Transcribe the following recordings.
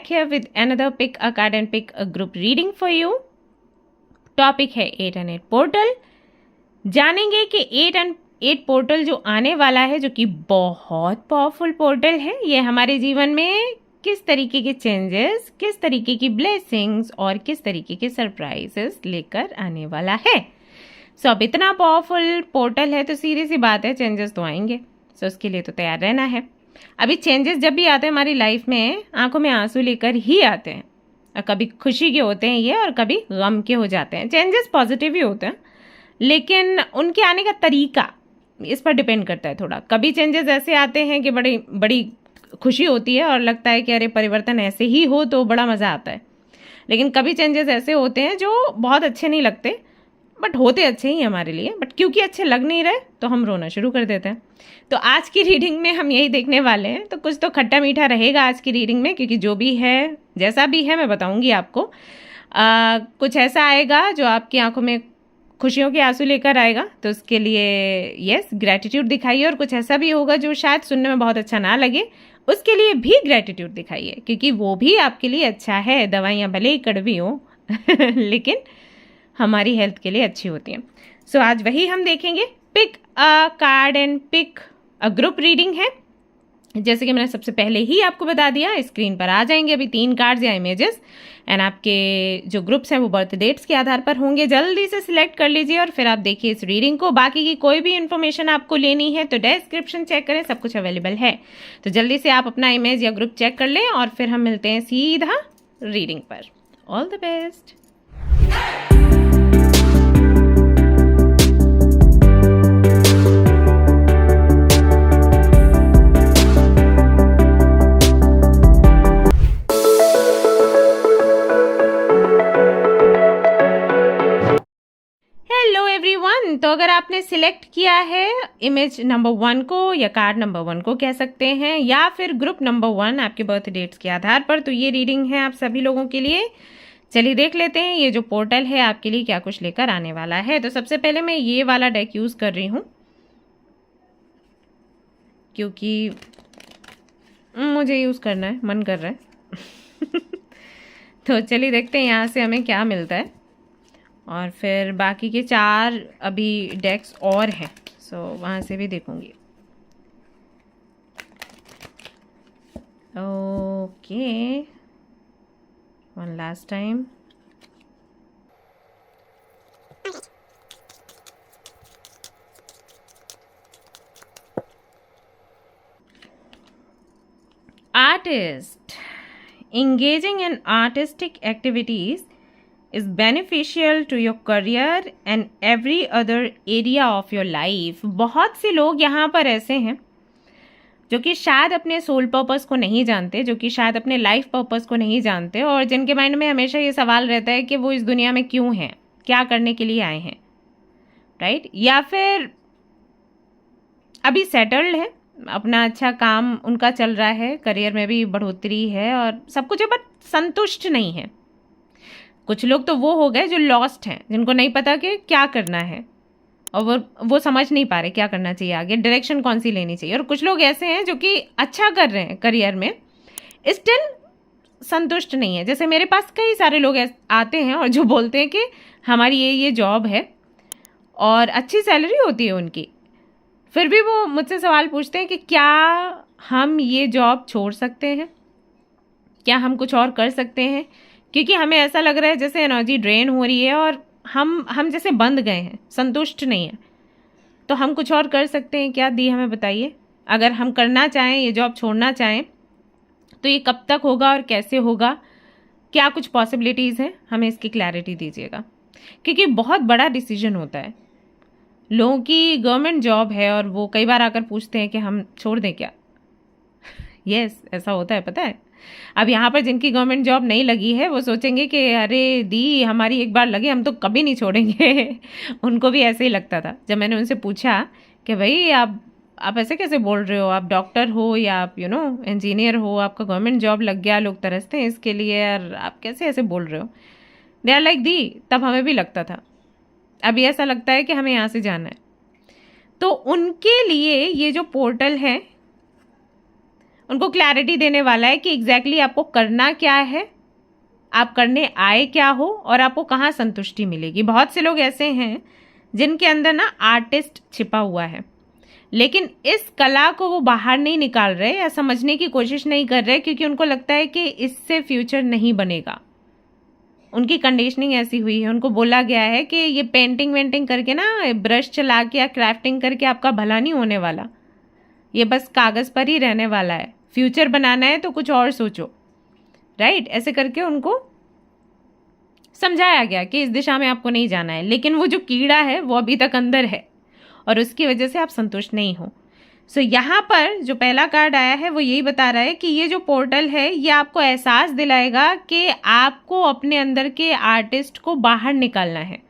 back here with another pick a card and pick a group reading for you. Topic है 8 and 8 portal. जानेंगे कि 8 and 8 portal जो आने वाला है, जो कि बहुत पावरफुल पोर्टल है, ये हमारे जीवन में किस तरीके के चेंजेस, किस तरीके की ब्लेसिंग्स और किस तरीके के सरप्राइजेस लेकर आने वाला है. सो अब इतना पावरफुल पोर्टल है तो सीधी सी बात है, चेंजेस तो आएंगे. सो उसके लिए तो तैयार रहना है. अभी चेंजेस जब भी आते हैं हमारी लाइफ में, आंखों में आंसू लेकर ही आते हैं. कभी खुशी के होते हैं ये और कभी गम के हो जाते हैं. चेंजेस पॉजिटिव ही होते हैं, लेकिन उनके आने का तरीका इस पर डिपेंड करता है थोड़ा. कभी चेंजेस ऐसे आते हैं कि बड़ी बड़ी खुशी होती है और लगता है कि अरे परिवर्तन ऐसे ही हो तो बड़ा मज़ा आता है. लेकिन कभी चेंजेस ऐसे होते हैं जो बहुत अच्छे नहीं लगते, बट होते अच्छे ही हमारे लिए, बट क्योंकि अच्छे लग नहीं रहे तो हम रोना शुरू कर देते हैं. तो आज की रीडिंग में हम यही देखने वाले हैं. तो कुछ तो खट्टा मीठा रहेगा आज की रीडिंग में, क्योंकि जो भी है जैसा भी है मैं बताऊंगी आपको. कुछ ऐसा आएगा जो आपकी आंखों में खुशियों के आंसू लेकर आएगा, तो उसके लिए यस ग्रैटिट्यूड दिखाइए. और कुछ ऐसा भी होगा जो शायद सुनने में बहुत अच्छा ना लगे, उसके लिए भी ग्रैटिट्यूड दिखाइए, क्योंकि वो भी आपके लिए अच्छा है. दवाइयाँ भले ही कड़वी हो लेकिन हमारी हेल्थ के लिए अच्छी होती हैं. सो आज वही हम देखेंगे. Pick a card and pick a group reading है. जैसे कि मैंने सबसे पहले ही आपको बता दिया, स्क्रीन पर आ जाएंगे अभी 3 कार्ड्स या इमेजेस, एंड आपके जो ग्रुप्स हैं वो बर्थ डेट्स के आधार पर होंगे. जल्दी से सिलेक्ट कर लीजिए और फिर आप देखिए इस रीडिंग को. बाकी की कोई भी इन्फॉर्मेशन आपको लेनी है तो डिस्क्रिप्शन चेक करें, सब कुछ अवेलेबल है. तो जल्दी से आप अपना इमेज या ग्रुप चेक कर लें और फिर हम मिलते हैं सीधा रीडिंग पर. All the best. तो अगर आपने सिलेक्ट किया है इमेज नंबर 1 को या कार्ड नंबर 1 को कह सकते हैं, या फिर ग्रुप नंबर 1 आपके बर्थ डेट्स के आधार पर, तो ये रीडिंग है आप सभी लोगों के लिए. चलिए देख लेते हैं ये जो पोर्टल है आपके लिए क्या कुछ लेकर आने वाला है. तो सबसे पहले मैं ये वाला डेक यूज़ कर रही हूँ क्योंकि मुझे यूज़ करना है, मन कर रहा है. तो चलिए देखते हैं यहाँ से हमें क्या मिलता है, और फिर बाकी के 4 अभी डेक्स और हैं, सो वहाँ से भी देखूंगी. Okay, one last time. Artist. Engaging in artistic activities is beneficial to your career and every other area of your life. बहुत से लोग यहाँ पर ऐसे हैं जो कि शायद अपने सोल पर्पस को नहीं जानते, जो कि शायद अपने लाइफ पर्पस को नहीं जानते, और जिनके माइंड में हमेशा ये सवाल रहता है कि वो इस दुनिया में क्यों हैं, क्या करने के लिए आए हैं, राइट. या फिर अभी सेटल्ड है, अपना अच्छा काम उनका चल रहा है, करियर में भी बढ़ोतरी है और सब कुछ है, बट संतुष्ट नहीं है. कुछ लोग तो वो हो गए जो लॉस्ट हैं, जिनको नहीं पता कि क्या करना है, और वो समझ नहीं पा रहे क्या करना चाहिए, आगे डायरेक्शन कौन सी लेनी चाहिए. और कुछ लोग ऐसे हैं जो कि अच्छा कर रहे हैं करियर में, स्टिल संतुष्ट नहीं है. जैसे मेरे पास कई सारे लोग आते हैं और जो बोलते हैं कि हमारी ये जॉब है और अच्छी सैलरी होती है उनकी, फिर भी वो मुझसे सवाल पूछते हैं कि क्या हम ये जॉब छोड़ सकते हैं, क्या हम कुछ और कर सकते हैं, क्योंकि हमें ऐसा लग रहा है जैसे एनर्जी ड्रेन हो रही है और हम जैसे बंद गए हैं, संतुष्ट नहीं है. तो हम कुछ और कर सकते हैं क्या, दी हमें बताइए. अगर हम करना चाहें, ये जॉब छोड़ना चाहें, तो ये कब तक होगा और कैसे होगा, क्या कुछ पॉसिबिलिटीज़ हैं, हमें इसकी क्लैरिटी दीजिएगा. क्योंकि बहुत बड़ा डिसीजन होता है. लोगों की गवर्नमेंट जॉब है और वो कई बार आकर पूछते हैं कि हम छोड़ दें क्या. यस ऐसा होता है, पता है. अब यहाँ पर जिनकी गवर्नमेंट जॉब नहीं लगी है वो सोचेंगे कि अरे दी हमारी एक बार लगे हम तो कभी नहीं छोड़ेंगे. उनको भी ऐसे ही लगता था. जब मैंने उनसे पूछा कि भाई आप ऐसे कैसे बोल रहे हो, आप डॉक्टर हो या आप इंजीनियर हो, आपका गवर्नमेंट जॉब लग गया, लोग तरसते हैं इसके लिए, और आप कैसे ऐसे बोल रहे हो. They are like the. तब हमें भी लगता था, अभी ऐसा लगता है कि हमें यहाँ से जाना है. तो उनके लिए ये जो पोर्टल है उनको क्लैरिटी देने वाला है कि एग्जैक्टली आपको करना क्या है, आप करने आए क्या हो और आपको कहाँ संतुष्टि मिलेगी। बहुत से लोग ऐसे हैं जिनके अंदर ना आर्टिस्ट छिपा हुआ है, लेकिन इस कला को वो बाहर नहीं निकाल रहे या समझने की कोशिश नहीं कर रहे, क्योंकि उनको लगता है कि इससे फ्यूचर नहीं बनेगा। उनकी कंडीशनिंग ऐसी हुई है, उनको बोला गया है कि ये पेंटिंग वेंटिंग करके ना, ब्रश चला के या क्राफ्टिंग करके आपका भला नहीं होने वाला, ये बस कागज़ पर ही रहने वाला है, फ्यूचर बनाना है तो कुछ और सोचो, राइट। ऐसे करके उनको समझाया गया कि इस दिशा में आपको नहीं जाना है, लेकिन वो जो कीड़ा है वो अभी तक अंदर है और उसकी वजह से आप संतुष्ट नहीं हो। सो यहाँ पर जो पहला कार्ड आया है वो यही बता रहा है कि ये जो पोर्टल है ये आपको एहसास दिलाएगा कि आपको अपने अंदर के आर्टिस्ट को बाहर निकालना है।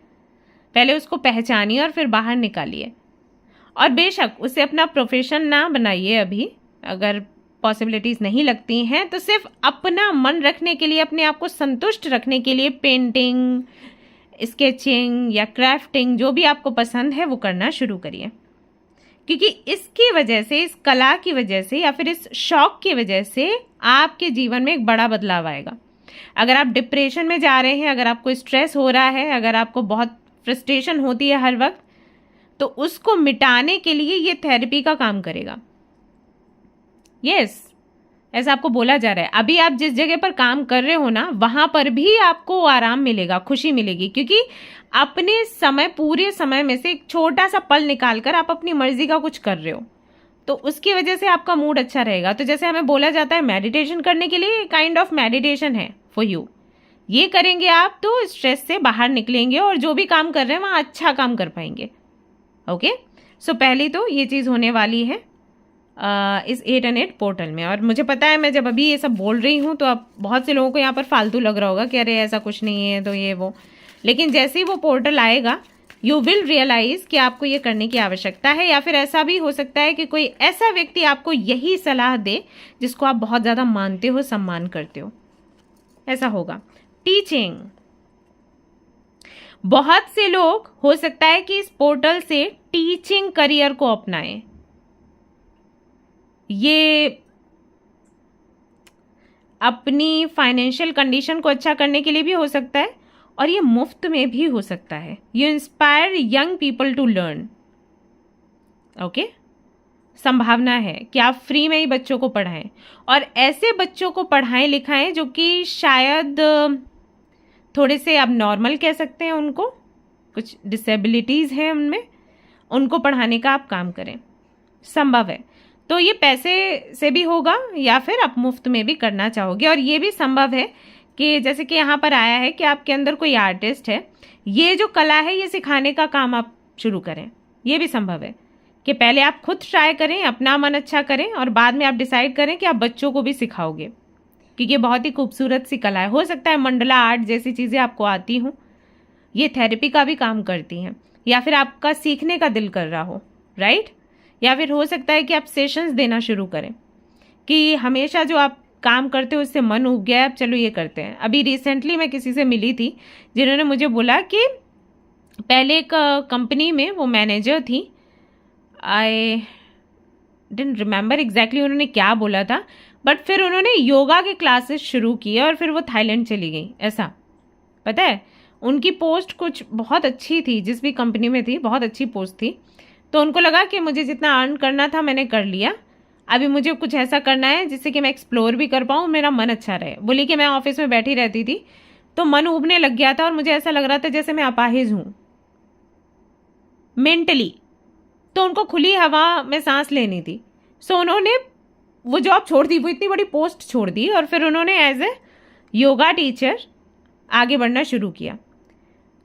पहले उसको पहचानिए और फिर बाहर निकालिए, और बेशक उसे अपना प्रोफेशन ना बनाइए अभी, अगर पॉसिबिलिटीज़ नहीं लगती हैं तो सिर्फ अपना मन रखने के लिए, अपने आप को संतुष्ट रखने के लिए पेंटिंग, स्केचिंग या क्राफ्टिंग, जो भी आपको पसंद है वो करना शुरू करिए, क्योंकि इसकी वजह से, इस कला की वजह से या फिर इस शौक की वजह से आपके जीवन में एक बड़ा बदलाव आएगा। अगर आप डिप्रेशन में जा रहे हैं, अगर आपको स्ट्रेस हो रहा है, अगर आपको बहुत फ्रस्ट्रेशन होती है हर वक्त, तो उसको मिटाने के लिए ये थेरेपी का काम करेगा। यस, ऐसा आपको बोला जा रहा है। अभी आप जिस जगह पर काम कर रहे हो ना, वहां पर भी आपको आराम मिलेगा, खुशी मिलेगी, क्योंकि अपने समय, पूरे समय में से एक छोटा सा पल निकालकर आप अपनी मर्जी का कुछ कर रहे हो, तो उसकी वजह से आपका मूड अच्छा रहेगा। तो जैसे हमें बोला जाता है मेडिटेशन करने के लिए, काइंड ऑफ मेडिटेशन है फॉर यू। ये करेंगे आप तो स्ट्रेस से बाहर निकलेंगे और जो भी काम कर रहे हैं वहाँ अच्छा काम कर पाएंगे। ओके, सो पहली तो ये चीज़ होने वाली है इस 8 and 8 पोर्टल में। और मुझे पता है, मैं जब अभी ये सब बोल रही हूँ तो अब बहुत से लोगों को यहाँ पर फालतू लग रहा होगा कि अरे ऐसा कुछ नहीं है तो ये वो, लेकिन जैसे ही वो पोर्टल आएगा यू विल रियलाइज कि आपको ये करने की आवश्यकता है। या फिर ऐसा भी हो सकता है कि कोई ऐसा व्यक्ति आपको यही सलाह दे जिसको आप बहुत ज़्यादा मानते हो, सम्मान करते हो, ऐसा होगा। टीचिंग, बहुत से लोग हो सकता है कि इस पोर्टल से टीचिंग करियर को अपनाएं। ये अपनी फाइनेंशियल कंडीशन को अच्छा करने के लिए भी हो सकता है और ये मुफ्त में भी हो सकता है। You inspire young people to learn. Okay, संभावना है कि आप फ्री में ही बच्चों को पढ़ाएं, और ऐसे बच्चों को पढ़ाएं लिखाएं जो कि शायद थोड़े से अब नॉर्मल कह सकते हैं, उनको कुछ डिसेबिलिटीज़ हैं उनमें, उनको पढ़ाने का आप काम करें, संभव है। तो ये पैसे से भी होगा या फिर आप मुफ्त में भी करना चाहोगे। और ये भी संभव है कि जैसे कि यहाँ पर आया है कि आपके अंदर कोई आर्टिस्ट है, ये जो कला है ये सिखाने का काम आप शुरू करें। ये भी संभव है कि पहले आप खुद ट्राई करें, अपना मन अच्छा करें, और बाद में आप डिसाइड करें कि आप बच्चों को भी सिखाओगे, क्योंकि ये बहुत ही खूबसूरत सी कला है। हो सकता है मंडला आर्ट जैसी चीज़ें आपको आती हों, ये थेरेपी का भी काम करती हैं, या फिर आपका सीखने का दिल कर रहा हो, राइट। या फिर हो सकता है कि आप सेशंस देना शुरू करें कि हमेशा जो आप काम करते हो उससे मन उब गया है, अब चलो ये करते हैं। अभी रिसेंटली मैं किसी से मिली थी जिन्होंने मुझे बोला कि पहले एक कंपनी में वो मैनेजर थी, आई डिडंट रिमेंबर एग्जैक्टली उन्होंने क्या बोला था, बट फिर उन्होंने योगा के क्लासेस शुरू किए और फिर वो थाईलैंड चली गई। ऐसा पता है, उनकी पोस्ट कुछ बहुत अच्छी थी, जिस भी कंपनी में थी बहुत अच्छी पोस्ट थी, तो उनको लगा कि मुझे जितना अर्न करना था मैंने कर लिया, अभी मुझे कुछ ऐसा करना है जिससे कि मैं एक्सप्लोर भी कर पाऊँ, मेरा मन अच्छा रहे। बोली कि मैं ऑफिस में बैठी रहती थी तो मन उबने लग गया था और मुझे ऐसा लग रहा था जैसे मैं अपाहिज हूँ मेंटली, तो उनको खुली हवा में सांस लेनी थी। सो उन्होंने वो जॉब छोड़ दी, वो इतनी बड़ी पोस्ट छोड़ दी, और फिर उन्होंने एज ए योगा टीचर आगे बढ़ना शुरू किया।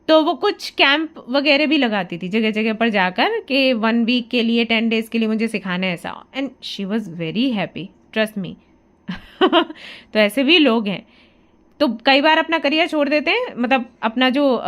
तो वो कुछ कैंप वगैरह भी लगाती थी जगह जगह पर जाकर कि 1 वीक के लिए, 10 डेज के लिए मुझे सिखाना है ऐसा, and she was very happy, trust me. तो ऐसे भी लोग हैं। तो कई बार अपना करियर छोड़ देते हैं, मतलब अपना जो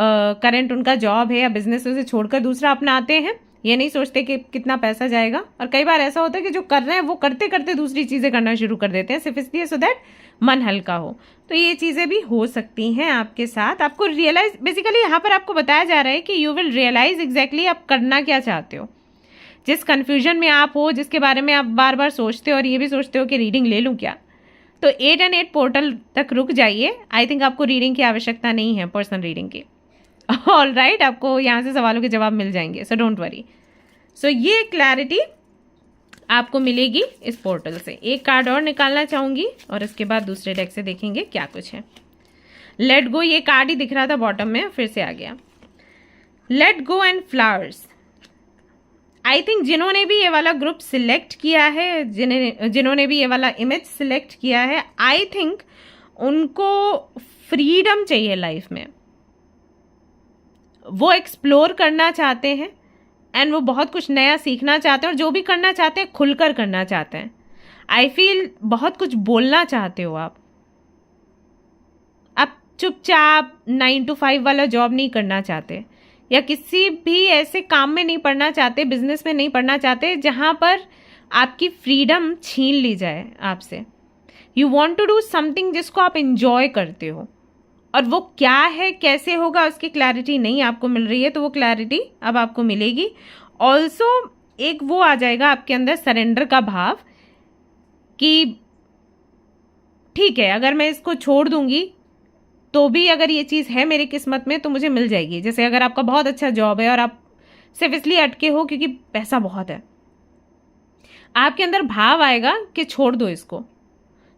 करंट उनका जॉब है या बिजनेस उसे छोड़कर दूसरा अपनाते हैं, ये नहीं सोचते कि कितना पैसा जाएगा। और कई बार ऐसा होता है कि जो कर रहे हैं वो करते करते दूसरी चीज़ें करना शुरू कर देते हैं, सिर्फ इसलिए सो दैट मन हल्का हो। तो ये चीज़ें भी हो सकती हैं आपके साथ। आपको रियलाइज, बेसिकली यहाँ पर आपको बताया जा रहा है कि यू विल रियलाइज एग्जैक्टली आप करना क्या चाहते हो। जिस कन्फ्यूजन में आप हो, जिसके बारे में आप बार बार सोचते हो और ये भी सोचते हो कि रीडिंग ले लूँ क्या, तो 8 and 8 पोर्टल तक रुक जाइए। आई थिंक आपको रीडिंग की आवश्यकता नहीं है, पर्सनल रीडिंग की। ऑल राइट, आपको यहाँ से सवालों के जवाब मिल जाएंगे, सो डोंट वरी। सो ये क्लैरिटी आपको मिलेगी इस पोर्टल से। एक कार्ड और निकालना चाहूंगी और इसके बाद दूसरे डेक से देखेंगे क्या कुछ है। लेट गो, ये कार्ड ही दिख रहा था बॉटम में, फिर से आ गया। Let go and flowers. I think जिन्होंने भी ये वाला ग्रुप सिलेक्ट किया है, जिन्होंने भी ये वाला इमेज सिलेक्ट किया है, आई थिंक उनको फ्रीडम चाहिए लाइफ में। वो एक्सप्लोर करना चाहते हैं एंड वो बहुत कुछ नया सीखना चाहते हैं, और जो भी करना चाहते हैं खुलकर करना चाहते हैं। आई फील बहुत कुछ बोलना चाहते हो आप चुपचाप 9 to 5 वाला जॉब नहीं करना चाहते, या किसी भी ऐसे काम में नहीं पढ़ना चाहते, बिजनेस में नहीं पढ़ना चाहते जहाँ पर आपकी फ्रीडम छीन ली जाए आपसे। You want to do something जिसको आप इंजॉय करते हो, और वो क्या है, कैसे होगा, उसकी क्लैरिटी नहीं आपको मिल रही है, तो वो क्लैरिटी अब आपको मिलेगी। ऑल्सो एक वो आ जाएगा आपके अंदर सरेंडर का भाव कि ठीक है, अगर मैं इसको छोड़ दूंगी तो भी अगर ये चीज़ है मेरी किस्मत में तो मुझे मिल जाएगी। जैसे अगर आपका बहुत अच्छा जॉब है और आप सिर्फ इसलिए अटके हो क्योंकि पैसा बहुत है, आपके अंदर भाव आएगा कि छोड़ दो इसको,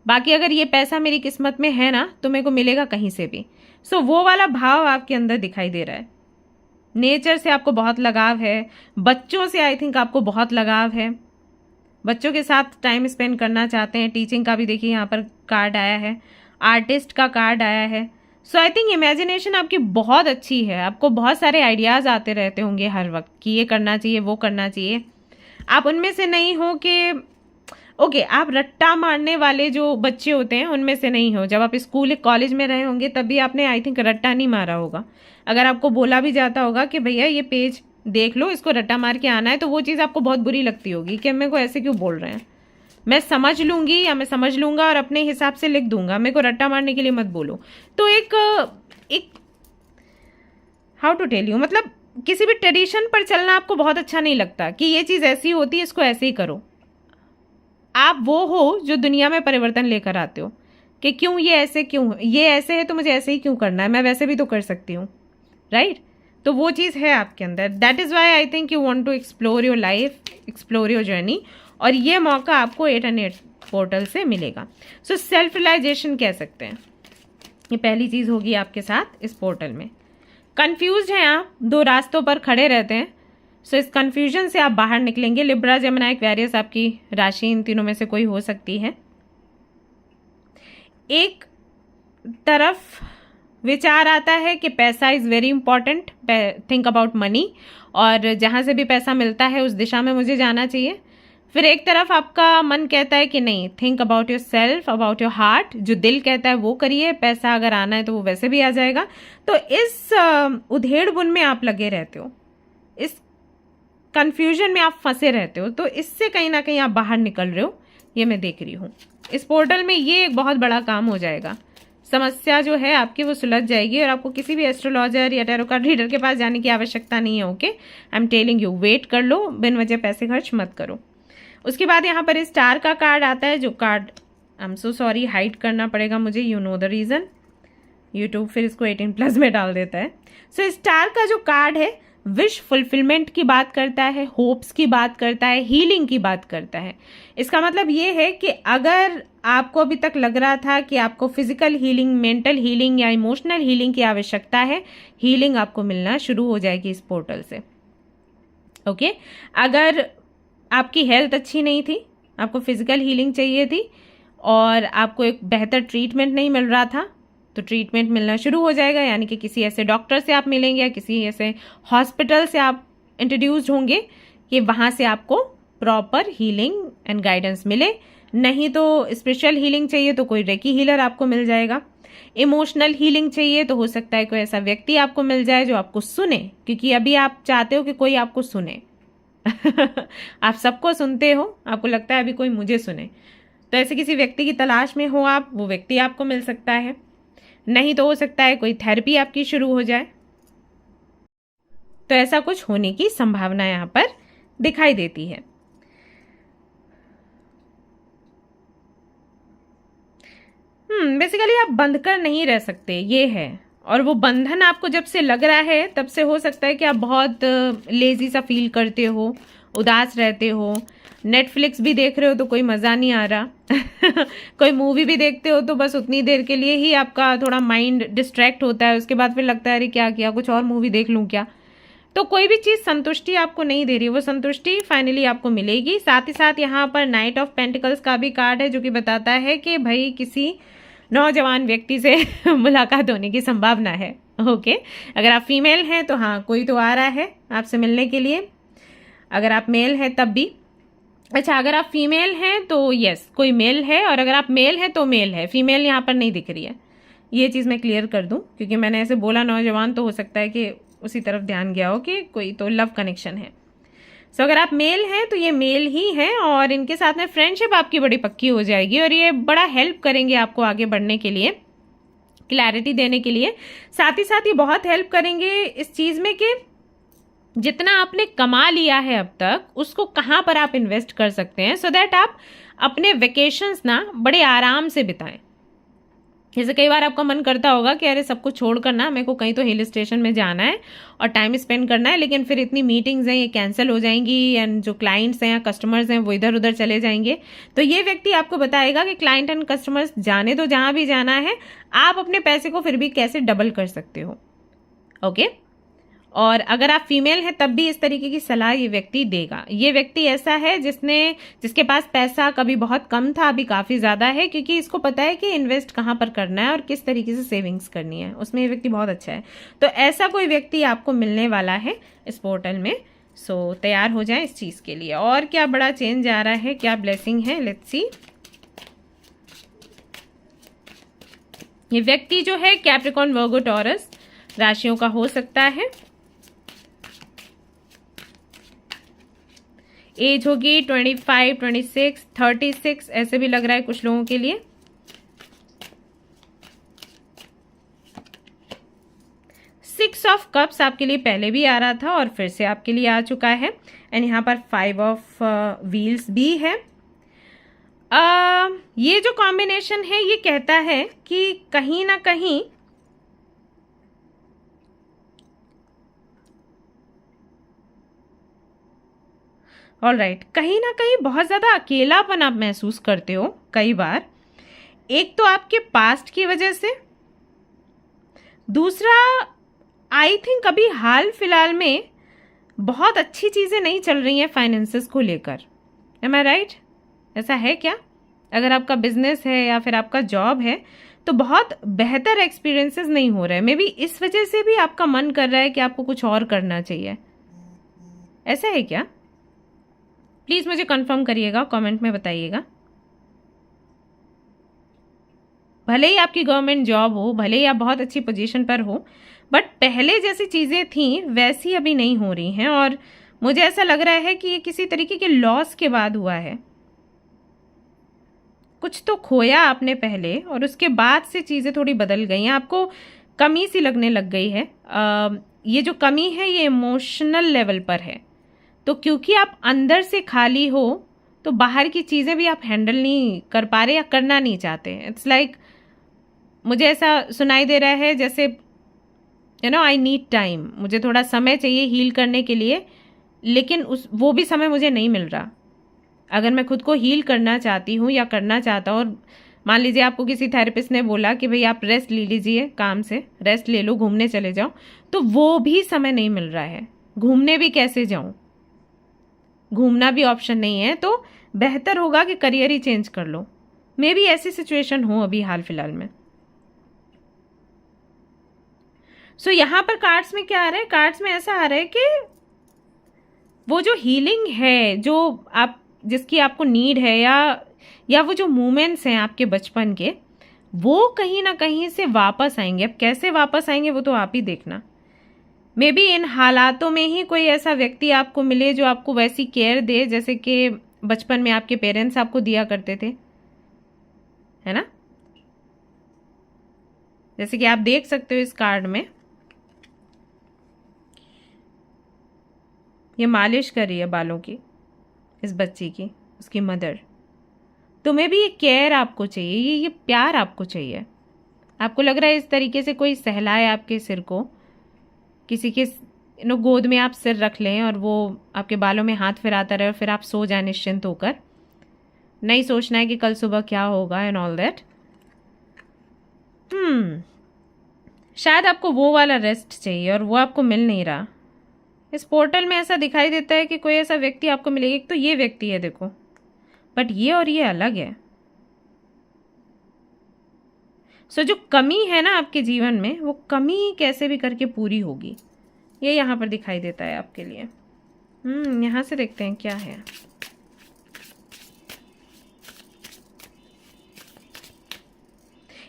बाकी अगर ये पैसा मेरी किस्मत में है ना तो मेरे को मिलेगा कहीं से भी। सो वो वाला भाव आपके अंदर दिखाई दे रहा है। नेचर से आपको बहुत लगाव है, बच्चों से आई थिंक आपको बहुत लगाव है, बच्चों के साथ टाइम स्पेंड करना चाहते हैं। टीचिंग का भी देखिए यहाँ पर कार्ड आया है, आर्टिस्ट का कार्ड आया है। सो आई थिंक इमेजिनेशन आपकी बहुत अच्छी है, आपको बहुत सारे आइडियाज़ आते रहते होंगे हर वक्त कि ये करना चाहिए, वो करना चाहिए। आप उनमें से नहीं हो कि ओके, आप रट्टा मारने वाले जो बच्चे होते हैं उनमें से नहीं हो। जब आप स्कूल कॉलेज में रहे होंगे तब भी आपने आई थिंक रट्टा नहीं मारा होगा। अगर आपको बोला भी जाता होगा कि भैया ये पेज देख लो, इसको रट्टा मार के आना है, तो वो चीज़ आपको बहुत बुरी लगती होगी कि मेरे को ऐसे क्यों बोल रहे हैं, मैं समझ लूंगी या मैं समझ लूंगा और अपने हिसाब से लिख दूंगा, मेरे को रट्टा मारने के लिए मत बोलो। तो एक हाउ टू टेल यू, मतलब किसी भी ट्रेडिशन पर चलना आपको बहुत अच्छा नहीं लगता कि ये चीज़ ऐसी होती है, इसको ऐसे ही करो। आप वो हो जो दुनिया में परिवर्तन लेकर आते हो कि क्यों ये ऐसे, क्यों ये ऐसे है तो मुझे ऐसे ही क्यों करना है, मैं वैसे भी तो कर सकती हूँ, राइट? तो वो चीज़ है आपके अंदर। That is why I think you want to explore your life, explore your journey, और ये मौका आपको 8 and 8 पोर्टल से मिलेगा। सो सेल्फ रियलाइजेशन कह सकते हैं, ये पहली चीज़ होगी आपके साथ इस पोर्टल में। कन्फ्यूज हैं आप, दो रास्तों पर खड़े रहते हैं, सो इस कन्फ्यूजन से आप बाहर निकलेंगे। लिब्रा, जेमिनी, एक्वेरियस आपकी राशि इन तीनों में से कोई हो सकती है। एक तरफ विचार आता है कि पैसा is very important, think about money, और जहाँ से भी पैसा मिलता है उस दिशा में मुझे जाना चाहिए। फिर एक तरफ आपका मन कहता है कि नहीं, think about your self, about your heart, जो दिल कहता है वो करिए, पैसा अगर आना है तो वो वैसे भी आ जाएगा। तो इस उधेड़ बुन में आप लगे रहते हो, इस कन्फ्यूजन में आप फंसे रहते हो, तो इससे कहीं ना कहीं आप बाहर निकल रहे हो, ये मैं देख रही हूँ। इस पोर्टल में ये एक बहुत बड़ा काम हो जाएगा, समस्या जो है आपकी वो सुलझ जाएगी, और आपको किसी भी एस्ट्रोलॉजर या टैरो कार्ड रीडर के पास जाने की आवश्यकता नहीं है। Okay, I am telling you, wait कर लो, बिन वजह पैसे खर्च मत करो। उसके बाद यहाँ पर स्टार का कार्ड आता है, जो card I am so sorry hide करना पड़ेगा मुझे, you know the reason, YouTube फिर इसको 18+ में डाल देता है। सो स्टार का जो कार्ड है विश फुलफिलमेंट की बात करता है, होप्स की बात करता है, हीलिंग की बात करता है। इसका मतलब ये है कि अगर आपको अभी तक लग रहा था कि आपको फिजिकल हीलिंग, मेंटल हीलिंग या इमोशनल हीलिंग की आवश्यकता है, हीलिंग आपको मिलना शुरू हो जाएगी इस पोर्टल से। ओके, अगर आपकी हेल्थ अच्छी नहीं थी, आपको फिजिकल हीलिंग चाहिए थी और आपको एक बेहतर ट्रीटमेंट नहीं मिल रहा था, तो ट्रीटमेंट मिलना शुरू हो जाएगा, यानी कि किसी ऐसे डॉक्टर से आप मिलेंगे या किसी ऐसे हॉस्पिटल से आप इंट्रोड्यूस्ड होंगे कि वहाँ से आपको प्रॉपर हीलिंग एंड गाइडेंस मिले। नहीं तो स्पिरिचुअल हीलिंग चाहिए तो कोई रेकी हीलर आपको मिल जाएगा। इमोशनल हीलिंग चाहिए तो हो सकता है कोई ऐसा व्यक्ति आपको मिल जाए जो आपको सुने, क्योंकि अभी आप चाहते हो कि कोई आपको सुने। आप सबको सुनते हो, आपको लगता है अभी कोई मुझे सुने, तो ऐसे किसी व्यक्ति की तलाश में हो आप, वो व्यक्ति आपको मिल सकता है। नहीं तो हो सकता है कोई थेरेपी आपकी शुरू हो जाए। तो ऐसा कुछ होने की संभावना यहाँ पर दिखाई देती है। बेसिकली आप बंध कर नहीं रह सकते, ये है। और वो बंधन आपको जब से लग रहा है तब से हो सकता है कि आप बहुत लेजी सा फील करते हो, उदास रहते हो। नेटफ्लिक्स भी देख रहे हो तो कोई मज़ा नहीं आ रहा कोई मूवी भी देखते हो तो बस उतनी देर के लिए ही आपका थोड़ा माइंड डिस्ट्रैक्ट होता है, उसके बाद फिर लगता है अरे क्या किया, कुछ और मूवी देख लूँ क्या। तो कोई भी चीज़ संतुष्टि आपको नहीं दे रही, वो संतुष्टि फाइनली आपको मिलेगी। साथ ही साथ यहाँ पर नाइट ऑफ पेंटिकल्स का भी कार्ड है जो कि बताता है कि भाई किसी नौजवान व्यक्ति से मुलाकात होने की संभावना है। ओके, अगर आप फीमेल हैं तो हाँ कोई तो आ रहा है आपसे मिलने के लिए, अगर आप मेल हैं तब भी। अच्छा, अगर आप फीमेल हैं तो यस कोई मेल है, और अगर आप मेल हैं तो मेल है, फीमेल यहाँ पर नहीं दिख रही है। ये चीज़ मैं क्लियर कर दूं, क्योंकि मैंने ऐसे बोला नौजवान तो हो सकता है कि उसी तरफ ध्यान गया हो कि कोई तो लव कनेक्शन है। सो अगर आप मेल हैं तो ये मेल ही हैं, और इनके साथ में फ्रेंडशिप आपकी बड़ी पक्की हो जाएगी, और ये बड़ा हेल्प करेंगे आपको आगे बढ़ने के लिए, क्लैरिटी देने के लिए। साथ ही साथ ये बहुत हेल्प करेंगे इस चीज़ में कि जितना आपने कमा लिया है अब तक उसको कहाँ पर आप इन्वेस्ट कर सकते हैं, सो दैट आप अपने वेकेशंस ना बड़े आराम से बिताएं। जैसे कई बार आपका मन करता होगा कि अरे सब कुछ छोड़कर ना मेरे को कहीं तो हिल स्टेशन में जाना है और टाइम स्पेंड करना है, लेकिन फिर इतनी मीटिंग्स हैं ये कैंसिल हो जाएंगी, एंड जो क्लाइंट्स हैं या कस्टमर्स हैं वो इधर उधर चले जाएंगे। तो ये व्यक्ति आपको बताएगा कि क्लाइंट एंड कस्टमर्स जाने दो, जहाँ भी जाना है आप अपने पैसे को फिर भी कैसे डबल कर सकते हो। ओके, और अगर आप फीमेल हैं तब भी इस तरीके की सलाह ये व्यक्ति देगा। ये व्यक्ति ऐसा है जिसके पास पैसा कभी बहुत कम था, अभी काफ़ी ज़्यादा है, क्योंकि इसको पता है कि इन्वेस्ट कहाँ पर करना है और किस तरीके से सेविंग्स करनी है, उसमें ये व्यक्ति बहुत अच्छा है। तो ऐसा कोई व्यक्ति आपको मिलने वाला है इस पोर्टल में। सो तैयार हो जाएं इस चीज़ के लिए। और क्या बड़ा चेंज आ रहा है, क्या ब्लेसिंग है, लेट्स सी। ये व्यक्ति जो है कैप्रिकॉर्न, वर्गो, टॉरस राशियों का हो सकता है। एज होगी 25, 26, 36 ऐसे भी लग रहा है कुछ लोगों के लिए। सिक्स ऑफ कप्स आपके लिए पहले भी आ रहा था और फिर से आपके लिए आ चुका है, एंड यहाँ पर 5 ऑफ व्हील्स भी है। ये जो कॉम्बिनेशन है ये कहता है कि कहीं ना कहीं ऑलराइट, कहीं ना कहीं बहुत ज़्यादा अकेलापन आप महसूस करते हो कई बार। एक तो आपके पास्ट की वजह से, दूसरा आई थिंक अभी हाल फिलहाल में बहुत अच्छी चीज़ें नहीं चल रही हैं फाइनेंसेस को लेकर। एम आई राइट? ऐसा है क्या? अगर आपका बिजनेस है या फिर आपका जॉब है तो बहुत बेहतर एक्सपीरियंसेस नहीं हो रहे हैं। मे बी इस वजह से भी आपका मन कर रहा है कि आपको कुछ और करना चाहिए। ऐसा है क्या? प्लीज़ मुझे कंफर्म करिएगा, कमेंट में बताइएगा। भले ही आपकी गवर्नमेंट जॉब हो, भले ही आप बहुत अच्छी पोजीशन पर हो, बट पहले जैसी चीज़ें थी वैसी अभी नहीं हो रही हैं, और मुझे ऐसा लग रहा है कि ये किसी तरीके के लॉस के बाद हुआ है। कुछ तो खोया आपने पहले और उसके बाद से चीज़ें थोड़ी बदल गई हैं, आपको कमी सी लगने लग गई है। ये जो कमी है ये इमोशनल लेवल पर है। तो क्योंकि आप अंदर से खाली हो तो बाहर की चीज़ें भी आप हैंडल नहीं कर पा रहे या करना नहीं चाहते। इट्स लाइक मुझे ऐसा सुनाई दे रहा है जैसे आई नीड टाइम, मुझे थोड़ा समय चाहिए हील करने के लिए, लेकिन वो भी समय मुझे नहीं मिल रहा। अगर मैं खुद को हील करना चाहती हूँ या करना चाहता हूँ, और मान लीजिए आपको किसी थेरेपिस्ट ने बोला कि भाई आप रेस्ट ले लीजिए, काम से रेस्ट ले लो, घूमने चले जाओ, तो वो भी समय नहीं मिल रहा है। घूमने भी कैसे जाऊँ? घूमना भी ऑप्शन नहीं है। तो बेहतर होगा कि करियर ही चेंज कर लो। मे बी ऐसी सिचुएशन हो अभी हाल फिलहाल में। सो यहाँ पर कार्ड्स में क्या आ रहा है? कार्ड्स में ऐसा आ रहा है कि वो जो हीलिंग है, जो आप जिसकी आपको नीड है, या वो जो मोमेंट्स हैं आपके बचपन के, वो कहीं ना कहीं से वापस आएंगे। अब कैसे वापस आएंगे वो तो आप ही देखना। मे बी इन हालातों में ही कोई ऐसा व्यक्ति आपको मिले जो आपको वैसी केयर दे जैसे कि बचपन में आपके पेरेंट्स आपको दिया करते थे, है ना? जैसे कि आप देख सकते हो इस कार्ड में, ये मालिश कर रही है बालों की, इस बच्ची की, उसकी मदर। तुम्हें भी ये केयर आपको चाहिए, ये प्यार आपको चाहिए। आपको लग रहा है इस तरीके से कोई सहलाए आपके सिर को, किसी के गोद में आप सिर रख लें और वो आपके बालों में हाथ फिराता रहे और फिर आप सो जाए निश्चिंत होकर। नहीं सोचना है कि कल सुबह क्या होगा एंड ऑल दैट। शायद आपको वो वाला रेस्ट चाहिए और वो आपको मिल नहीं रहा। इस पोर्टल में ऐसा दिखाई देता है कि कोई ऐसा व्यक्ति आपको मिलेगा। एक तो ये व्यक्ति है देखो, बट ये और ये अलग है। सो जो कमी है ना आपके जीवन में, वो कमी कैसे भी करके पूरी होगी, ये यहाँ पर दिखाई देता है आपके लिए। यहाँ से देखते हैं क्या है।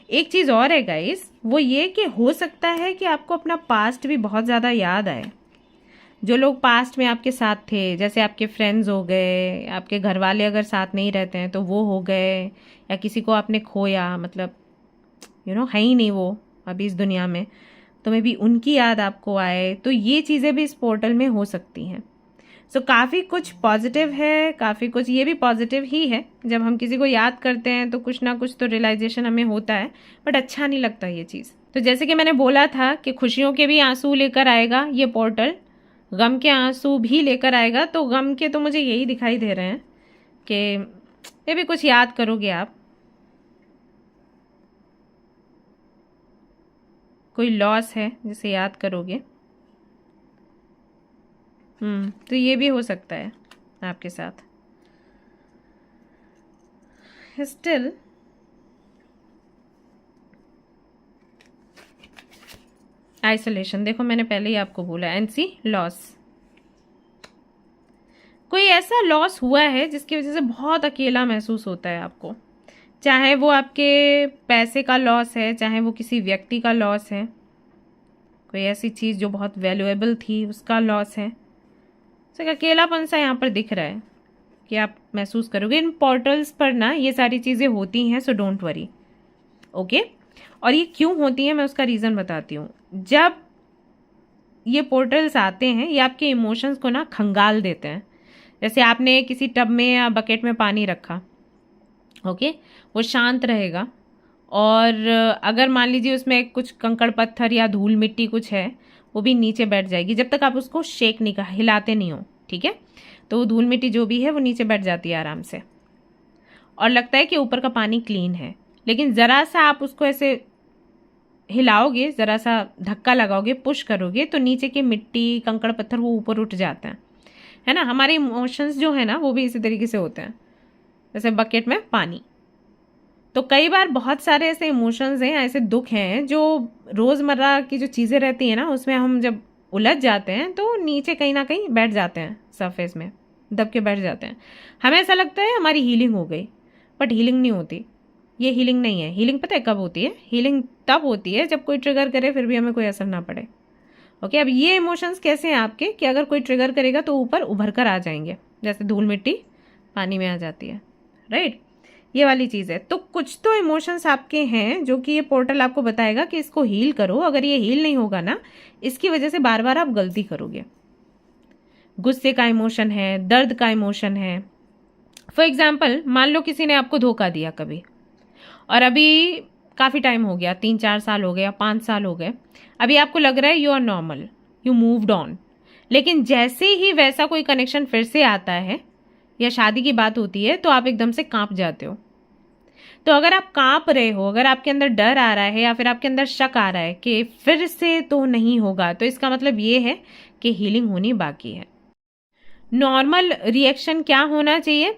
एक चीज़ और है गाइस, वो ये कि हो सकता है कि आपको अपना पास्ट भी बहुत ज़्यादा याद आए। जो लोग पास्ट में आपके साथ थे, जैसे आपके फ्रेंड्स हो गए, आपके घर वाले अगर साथ नहीं रहते हैं तो वो हो गए, या किसी को आपने खोया, मतलब है ही नहीं वो अभी इस दुनिया में, तो मे भी उनकी याद आपको आए। तो ये चीज़ें भी इस पोर्टल में हो सकती हैं। सो काफ़ी कुछ पॉजिटिव है, काफ़ी कुछ ये भी पॉजिटिव ही है। जब हम किसी को याद करते हैं तो कुछ ना कुछ तो रियलाइजेशन हमें होता है, बट अच्छा नहीं लगता ये चीज़। तो जैसे कि मैंने बोला था कि खुशियों के भी आंसू लेकर आएगा ये पोर्टल, गम के आंसू भी लेकर आएगा। तो गम के तो मुझे यही दिखाई दे रहे हैं कि ये भी कुछ याद करोगे आप, कोई लॉस है जिसे याद करोगे। तो ये भी हो सकता है आपके साथ। स्टिल आइसोलेशन, देखो मैंने पहले ही आपको बोला, एनसी लॉस। कोई ऐसा लॉस हुआ है जिसकी वजह से बहुत अकेला महसूस होता है आपको, चाहे वो आपके पैसे का लॉस है, चाहे वो किसी व्यक्ति का लॉस है, कोई ऐसी चीज़ जो बहुत वैल्यूएबल थी उसका लॉस है। तो अकेलापन सा यहाँ पर दिख रहा है कि आप महसूस करोगे। इन पोर्टल्स पर ना ये सारी चीज़ें होती हैं, सो डोंट वरी, ओके। और ये क्यों होती हैं मैं उसका रीज़न बताती हूँ। जब ये पोर्टल्स आते हैं ये आपके इमोशंस को ना खंगाल देते हैं। जैसे आपने किसी टब में या बकेट में पानी रखा, ओके, वो शांत रहेगा, और अगर मान लीजिए उसमें कुछ कंकड़ पत्थर या धूल मिट्टी कुछ है, वो भी नीचे बैठ जाएगी जब तक आप उसको शेक नहीं कर, हिलाते नहीं हो, ठीक है। तो वो धूल मिट्टी जो भी है वो नीचे बैठ जाती है आराम से, और लगता है कि ऊपर का पानी क्लीन है। लेकिन ज़रा सा आप उसको ऐसे हिलाओगे, ज़रा सा धक्का लगाओगे, पुश करोगे, तो नीचे की मिट्टी कंकड़ पत्थर वो ऊपर उठ जाते हैं, है ना। हमारे इमोशंस जो है ना वो भी इसी तरीके से होते हैं, जैसे बकेट में पानी। तो कई बार बहुत सारे ऐसे इमोशंस हैं, ऐसे दुख हैं जो रोज़मर्रा की जो चीज़ें रहती हैं ना उसमें हम जब उलझ जाते हैं तो नीचे कहीं ना कहीं बैठ जाते हैं, सरफेस में दब के बैठ जाते हैं। हमें ऐसा लगता है हमारी हीलिंग हो गई, बट हीलिंग नहीं होती। ये हीलिंग नहीं है। हीलिंग पता है कब होती है? हीलिंग तब होती है जब कोई ट्रिगर करे फिर भी हमें कोई असर ना पड़े, ओके। अब ये इमोशंस कैसे हैं आपके कि अगर कोई ट्रिगर करेगा तो ऊपर उभर कर आ जाएंगे, जैसे धूल मिट्टी पानी में आ जाती है, राइट। ये वाली चीज़ है। तो कुछ तो इमोशंस आपके हैं जो कि ये पोर्टल आपको बताएगा कि इसको हील करो। अगर ये हील नहीं होगा ना, इसकी वजह से बार बार आप गलती करोगे। गुस्से का इमोशन है, दर्द का इमोशन है। फॉर एग्जाम्पल, मान लो किसी ने आपको धोखा दिया कभी, और अभी काफ़ी टाइम हो गया, 3-4 साल हो गए या 5 साल हो गए, अभी आपको लग रहा है you are normal, you moved on. लेकिन जैसे ही वैसा कोई कनेक्शन फिर से आता है या शादी की बात होती है तो आप एकदम से कांप जाते हो। तो अगर आप कांप रहे हो, अगर आपके अंदर डर आ रहा है या फिर आपके अंदर शक आ रहा है कि फिर से तो नहीं होगा, तो इसका मतलब ये है कि हीलिंग होनी बाकी है। नॉर्मल रिएक्शन क्या होना चाहिए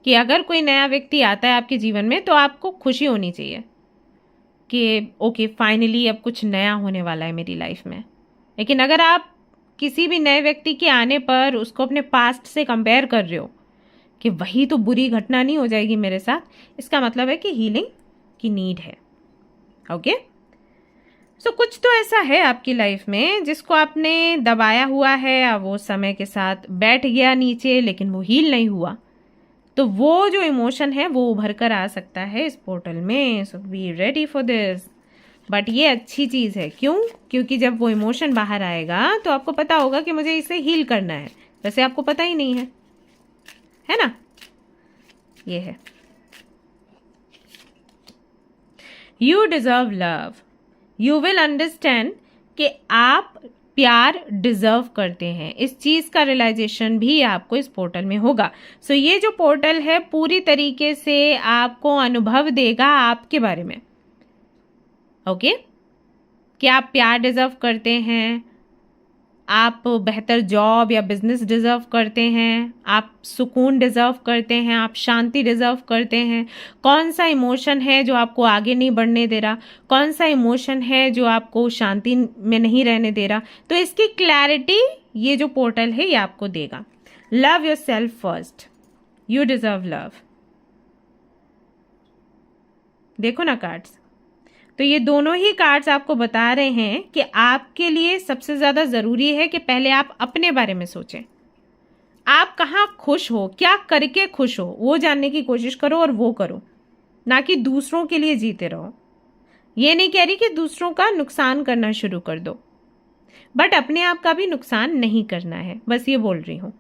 कि अगर कोई नया व्यक्ति आता है आपके जीवन में तो आपको खुशी होनी चाहिए कि ओके फाइनली अब कुछ नया होने वाला है मेरी लाइफ में। लेकिन अगर आप किसी भी नए व्यक्ति के आने पर उसको अपने पास्ट से कंपेयर कर रहे हो कि वही तो बुरी घटना नहीं हो जाएगी मेरे साथ, इसका मतलब है कि हीलिंग की नीड है, ओके। सो कुछ तो ऐसा है आपकी लाइफ में जिसको आपने दबाया हुआ है, अब वो समय के साथ बैठ गया नीचे, लेकिन वो हील नहीं हुआ। तो वो जो इमोशन है वो उभर कर आ सकता है इस पोर्टल में। So be ready for this. But ये अच्छी चीज़ है, क्यों? क्योंकि जब वो इमोशन बाहर आएगा तो आपको पता होगा कि मुझे इसे हील करना है, वैसे आपको पता ही नहीं है ना? ये है, you deserve love. You will understand कि आप प्यार डिजर्व करते हैं। इस चीज का रियलाइजेशन भी आपको इस पोर्टल में होगा। सो ये जो पोर्टल है पूरी तरीके से आपको अनुभव देगा आपके बारे में, ओके? कि आप प्यार डिजर्व करते हैं, आप बेहतर जॉब या बिजनेस डिजर्व करते हैं, आप सुकून डिजर्व करते हैं, आप शांति डिजर्व करते हैं। कौन सा इमोशन है जो आपको आगे नहीं बढ़ने दे रहा, कौन सा इमोशन है जो आपको शांति में नहीं रहने दे रहा, तो इसकी क्लैरिटी ये जो पोर्टल है ये आपको देगा। Love your self first, you deserve love. देखो ना कार्ड्स, तो ये दोनों ही कार्ड्स आपको बता रहे हैं कि आपके लिए सबसे ज़्यादा ज़रूरी है कि पहले आप अपने बारे में सोचें। आप कहाँ खुश हो, क्या करके खुश हो, वो जानने की कोशिश करो और वो करो, ना कि दूसरों के लिए जीते रहो। ये नहीं कह रही कि दूसरों का नुकसान करना शुरू कर दो, बट अपने आप का भी नुकसान नहीं करना है, बस ये बोल रही हूँ।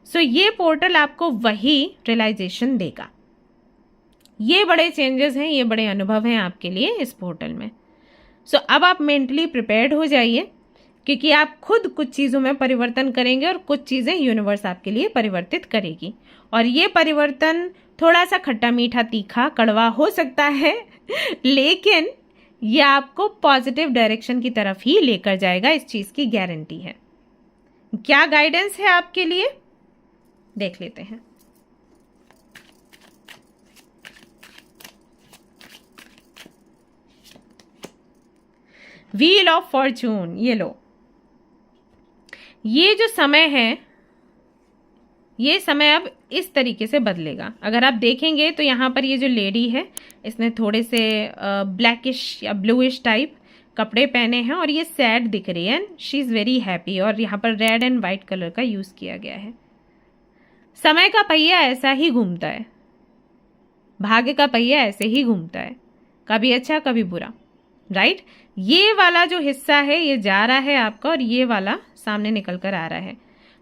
सो ये पोर्टल आपको वही रियलाइजेशन देगा। ये बड़े चेंजेस हैं, ये बड़े अनुभव हैं आपके लिए इस पोर्टल में। सो अब आप मेंटली प्रिपेयर्ड हो जाइए, क्योंकि आप खुद कुछ चीज़ों में परिवर्तन करेंगे और कुछ चीज़ें यूनिवर्स आपके लिए परिवर्तित करेगी। और ये परिवर्तन थोड़ा सा खट्टा मीठा तीखा कड़वा हो सकता है लेकिन ये आपको पॉजिटिव डायरेक्शन की तरफ ही लेकर जाएगा, इस चीज़ की गारंटी है। क्या गाइडेंस है आपके लिए, देख लेते हैं। व्हील ऑफ फॉर्चून, ये लो। ये जो समय है, ये समय अब इस तरीके से बदलेगा। अगर आप देखेंगे तो यहाँ पर ये जो लेडी है इसने थोड़े से ब्लैकिश या ब्लूइश टाइप कपड़े पहने हैं और ये सैड दिख रही है, शी इज़ वेरी हैप्पी, और यहाँ पर रेड एंड वाइट कलर का यूज़ किया गया है। समय का पहिया ऐसा ही घूमता है, भाग्य का पहिया ऐसे ही घूमता है, कभी अच्छा कभी बुरा, राइट? ये वाला जो हिस्सा है ये जा रहा है आपका और ये वाला सामने निकल कर आ रहा है।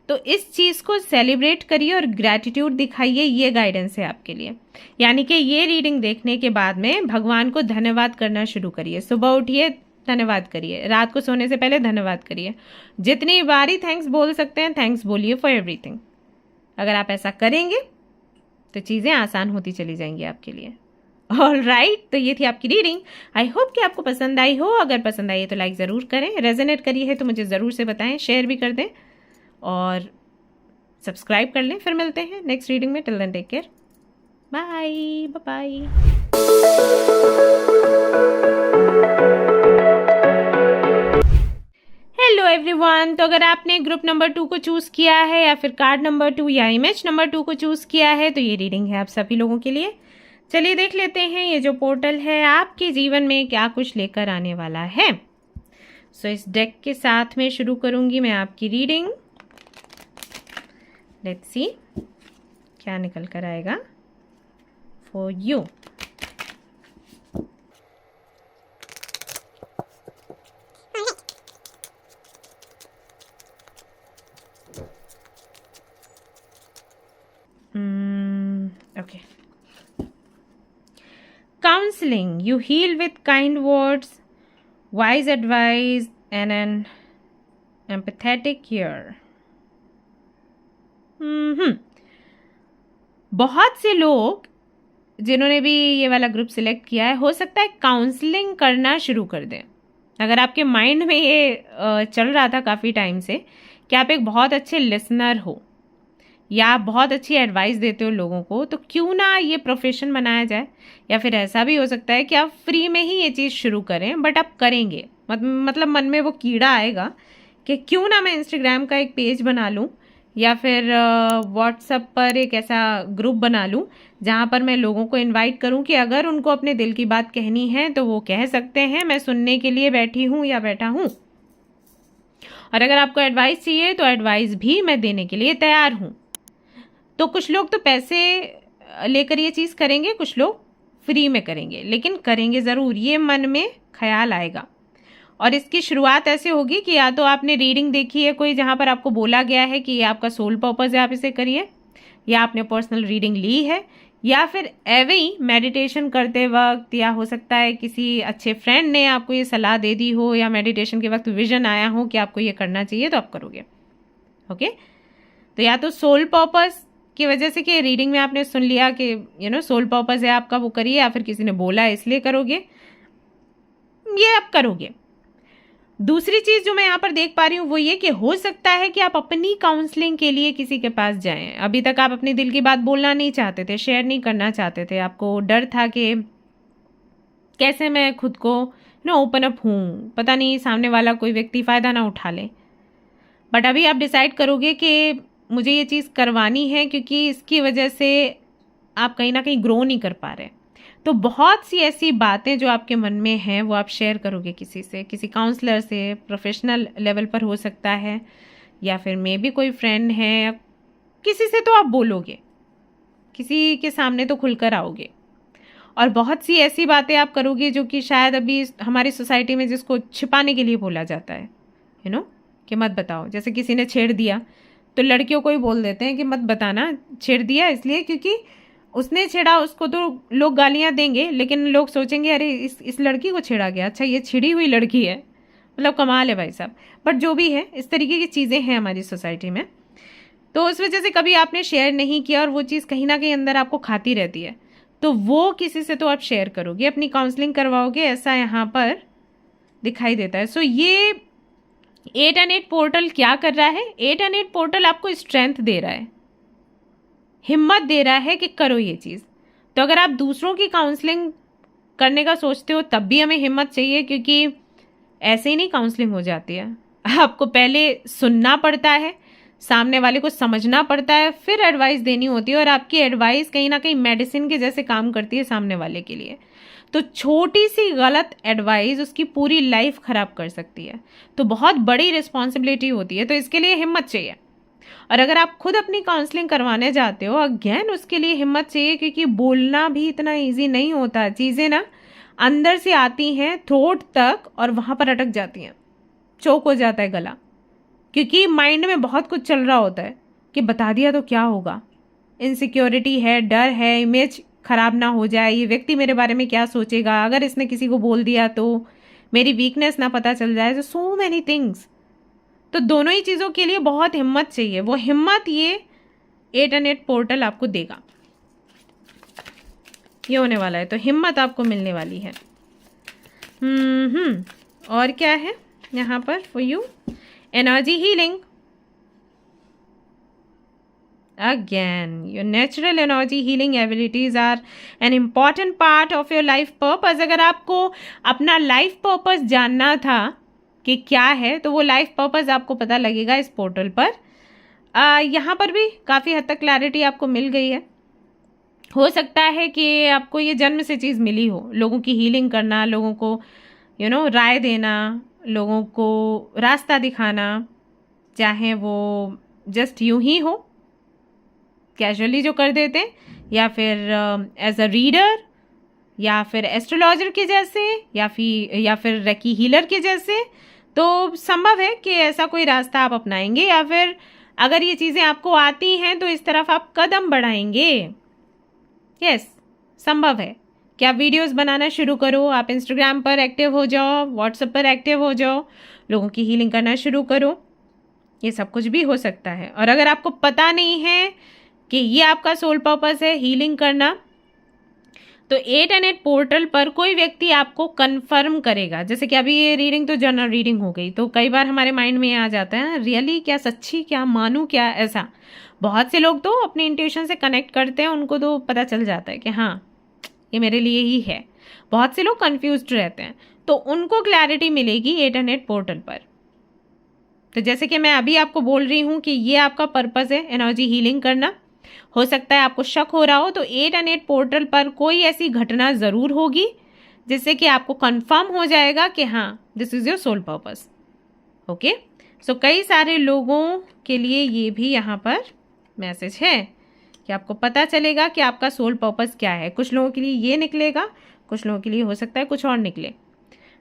तो इस चीज़ को सेलिब्रेट करिए और ग्रैटिट्यूड दिखाइए, ये गाइडेंस है आपके लिए। यानी कि ये रीडिंग देखने के बाद में भगवान को धन्यवाद करना शुरू करिए। सुबह उठिए धन्यवाद करिए, रात को सोने से पहले धन्यवाद करिए, जितनी बार ही थैंक्स बोल सकते हैं थैंक्स बोलिए फॉर एवरीथिंग। अगर आप ऐसा करेंगे तो चीज़ें आसान होती चली जाएंगी आपके लिए। ऑल राइट, तो ये थी आपकी रीडिंग। आई होप कि आपको पसंद आई हो। अगर पसंद आई है तो लाइक ज़रूर करें, रेजोनेट करी है तो मुझे ज़रूर से बताएं, शेयर भी कर दें और सब्सक्राइब कर लें। फिर मिलते हैं नेक्स्ट रीडिंग में। Till then take care, bye bye. Hello everyone, तो अगर आपने ग्रुप नंबर 2 को चूज़ किया है या फिर कार्ड नंबर 2 या इमेज नंबर 2 को चूज़ किया है तो ये रीडिंग है आप सभी लोगों के लिए। चलिए देख लेते हैं ये जो पोर्टल है आपके जीवन में क्या कुछ लेकर आने वाला है। सो इस डेक के साथ में शुरू करूंगी मैं आपकी रीडिंग। लेट्स सी क्या निकल कर आएगा for you. Okay. Counseling. You heal with kind words, wise advice, and an empathetic ear. बहुत से लोग जिन्होंने भी ये वाला ग्रुप सिलेक्ट किया है, हो सकता है काउंसलिंग करना शुरू कर दें। अगर आपके माइंड में ये चल रहा था काफ़ी टाइम से कि आप एक बहुत अच्छे लिसनर हो या आप बहुत अच्छी एडवाइस देते हो लोगों को, तो क्यों ना ये प्रोफेशन बनाया जाए। या फिर ऐसा भी हो सकता है कि आप फ्री में ही ये चीज़ शुरू करें, बट आप करेंगे मतलब मन में वो कीड़ा आएगा कि क्यों ना मैं इंस्टाग्राम का एक पेज बना लूँ या फिर व्हाट्सएप पर एक ऐसा ग्रुप बना लूँ जहाँ पर मैं लोगों को इनवाइट करूँ कि अगर उनको अपने दिल की बात कहनी है तो वो कह सकते हैं, मैं सुनने के लिए बैठी हूँ या बैठा हूँ। और अगर आपको एडवाइस चाहिए तो एडवाइस भी मैं देने के लिए तैयार हूँ। तो कुछ लोग तो पैसे लेकर ये चीज़ करेंगे, कुछ लोग फ्री में करेंगे, लेकिन करेंगे ज़रूर, ये मन में ख्याल आएगा। और इसकी शुरुआत ऐसे होगी कि या तो आपने रीडिंग देखी है कोई जहाँ पर आपको बोला गया है कि ये आपका सोल पर्पस है, आप इसे करिए, या आपने पर्सनल रीडिंग ली है, या फिर एवे ही मेडिटेशन करते वक्त, या हो सकता है किसी अच्छे फ्रेंड ने आपको ये सलाह दे दी हो, या मेडिटेशन के वक्त विजन आया हो कि आपको ये करना चाहिए तो आप करोगे। ओके, तो या तो सोल पर्पस की वजह से कि रीडिंग में आपने सुन लिया कि सोल पर्पस है आपका, वो करिए, या फिर किसी ने बोला है इसलिए करोगे, ये आप करोगे। दूसरी चीज जो मैं यहाँ पर देख पा रही हूँ वो ये कि हो सकता है कि आप अपनी काउंसलिंग के लिए किसी के पास जाएं। अभी तक आप अपने दिल की बात बोलना नहीं चाहते थे, शेयर नहीं करना चाहते थे, आपको डर था कि कैसे मैं खुद को ओपन अप हूँ, पता नहीं सामने वाला कोई व्यक्ति फ़ायदा ना उठा ले। बट अभी आप डिसाइड करोगे कि मुझे ये चीज़ करवानी है, क्योंकि इसकी वजह से आप कहीं ना कहीं ग्रो नहीं कर पा रहे। तो बहुत सी ऐसी बातें जो आपके मन में हैं वो आप शेयर करोगे किसी से, किसी काउंसलर से, प्रोफेशनल लेवल पर हो सकता है, या फिर मे भी कोई फ्रेंड है, किसी से तो आप बोलोगे, किसी के सामने तो खुलकर आओगे। और बहुत सी ऐसी बातें आप करोगे जो कि शायद अभी हमारी सोसाइटी में जिसको छिपाने के लिए बोला जाता है, कि मत बताओ। जैसे किसी ने छेड़ दिया तो लड़कियों को ही बोल देते हैं कि मत बताना, छेड़ दिया इसलिए क्योंकि उसने छेड़ा, उसको तो लोग गालियां देंगे, लेकिन लोग सोचेंगे अरे इस लड़की को छेड़ा गया, अच्छा ये छिड़ी हुई लड़की है, मतलब कमाल है भाई साहब। बट जो भी है, इस तरीके की चीज़ें हैं हमारी सोसाइटी में, तो उस वजह से कभी आपने शेयर नहीं किया और वो चीज़ कहीं ना कहीं अंदर आपको खाती रहती है, तो वो किसी से तो आप शेयर करोगे, अपनी काउंसलिंग करवाओगे, ऐसा यहाँ पर दिखाई देता है। सो ये 8 and 8 पोर्टल क्या कर रहा है? 8 and 8 पोर्टल आपको स्ट्रेंथ दे रहा है, हिम्मत दे रहा है कि करो ये चीज़। तो अगर आप दूसरों की काउंसलिंग करने का सोचते हो तब भी हमें हिम्मत चाहिए, क्योंकि ऐसे ही नहीं काउंसलिंग हो जाती है। आपको पहले सुनना पड़ता है, सामने वाले को समझना पड़ता है, फिर एडवाइस देनी होती है, और आपकी एडवाइस कहीं ना कहीं मेडिसिन के जैसे काम करती है सामने वाले के लिए। तो छोटी सी गलत एडवाइस उसकी पूरी लाइफ खराब कर सकती है, तो बहुत बड़ी रिस्पॉन्सिबिलिटी होती है, तो इसके लिए हिम्मत चाहिए। और अगर आप खुद अपनी काउंसलिंग करवाने जाते हो, अगेन उसके लिए हिम्मत चाहिए, क्योंकि बोलना भी इतना ईजी नहीं होता। चीज़ें ना अंदर से आती हैं थ्रोट तक और वहाँ पर अटक जाती हैं, चोक हो जाता है गला, क्योंकि माइंड में बहुत कुछ चल रहा होता है कि बता दिया तो क्या होगा, इनसिक्योरिटी है, डर है, इमेज खराब ना हो जाए, ये व्यक्ति मेरे बारे में क्या सोचेगा, अगर इसने किसी को बोल दिया तो मेरी वीकनेस ना पता चल जाए, सो मैनी थिंग्स। तो दोनों ही चीज़ों के लिए बहुत हिम्मत चाहिए, वो हिम्मत ये 8 and 8 पोर्टल आपको देगा। ये होने वाला है, तो हिम्मत आपको मिलने वाली है। और क्या है यहाँ पर for you? Energy healing. Again, your natural energy healing abilities are an important part of your life purpose. अगर आपको अपना लाइफ पर्पस जानना था कि क्या है, तो वो लाइफ पर्पस आपको पता लगेगा इस पोर्टल पर। यहाँ पर भी काफ़ी हद तक क्लैरिटी आपको मिल गई है। हो सकता है कि आपको ये जन्म से चीज़ मिली हो, लोगों की हीलिंग करना, लोगों को राय देना, लोगों को रास्ता दिखाना, चाहे वो जस्ट यूं ही हो, कैजुअली जो कर देते हैं, या फिर एज अ रीडर, या फिर एस्ट्रोलॉजर के जैसे, या फिर रेकी हीलर के जैसे। तो संभव है कि ऐसा कोई रास्ता आप अपनाएंगे, या फिर अगर ये चीज़ें आपको आती हैं तो इस तरफ आप कदम बढ़ाएंगे। यस, संभव है कि आप वीडियोस बनाना शुरू करो, आप इंस्टाग्राम पर एक्टिव हो जाओ, व्हाट्सएप पर एक्टिव हो जाओ, लोगों की हीलिंग करना शुरू करो। ये सब कुछ भी हो सकता है। और अगर आपको पता नहीं है कि ये आपका सोल पर्पस है हीलिंग करना, तो 8 and 8 पोर्टल पर कोई व्यक्ति आपको कंफर्म करेगा। जैसे कि अभी ये रीडिंग तो जनरल रीडिंग हो गई, तो कई बार हमारे माइंड में आ जाता है रियली क्या, सच्ची क्या, मानूं क्या, ऐसा। बहुत से लोग तो अपने इंट्यूशन से कनेक्ट करते हैं, उनको तो पता चल जाता है कि हाँ ये मेरे लिए ही है। बहुत से लोग कन्फ्यूज्ड रहते हैं, तो उनको क्लैरिटी मिलेगी 8 and 8 पोर्टल पर। तो जैसे कि मैं अभी आपको बोल रही हूँ कि ये आपका पर्पस है एनर्जी हीलिंग करना। हो सकता है आपको शक हो रहा हो, तो 8 and 8 पोर्टल पर कोई ऐसी घटना ज़रूर होगी जिससे कि आपको कंफर्म हो जाएगा कि हाँ this is your soul purpose. Okay, so कई सारे लोगों के लिए ये भी यहाँ पर मैसेज है कि आपको पता चलेगा कि आपका सोल पर्पस क्या है। कुछ लोगों के लिए ये निकलेगा, कुछ लोगों के लिए हो सकता है कुछ और निकले।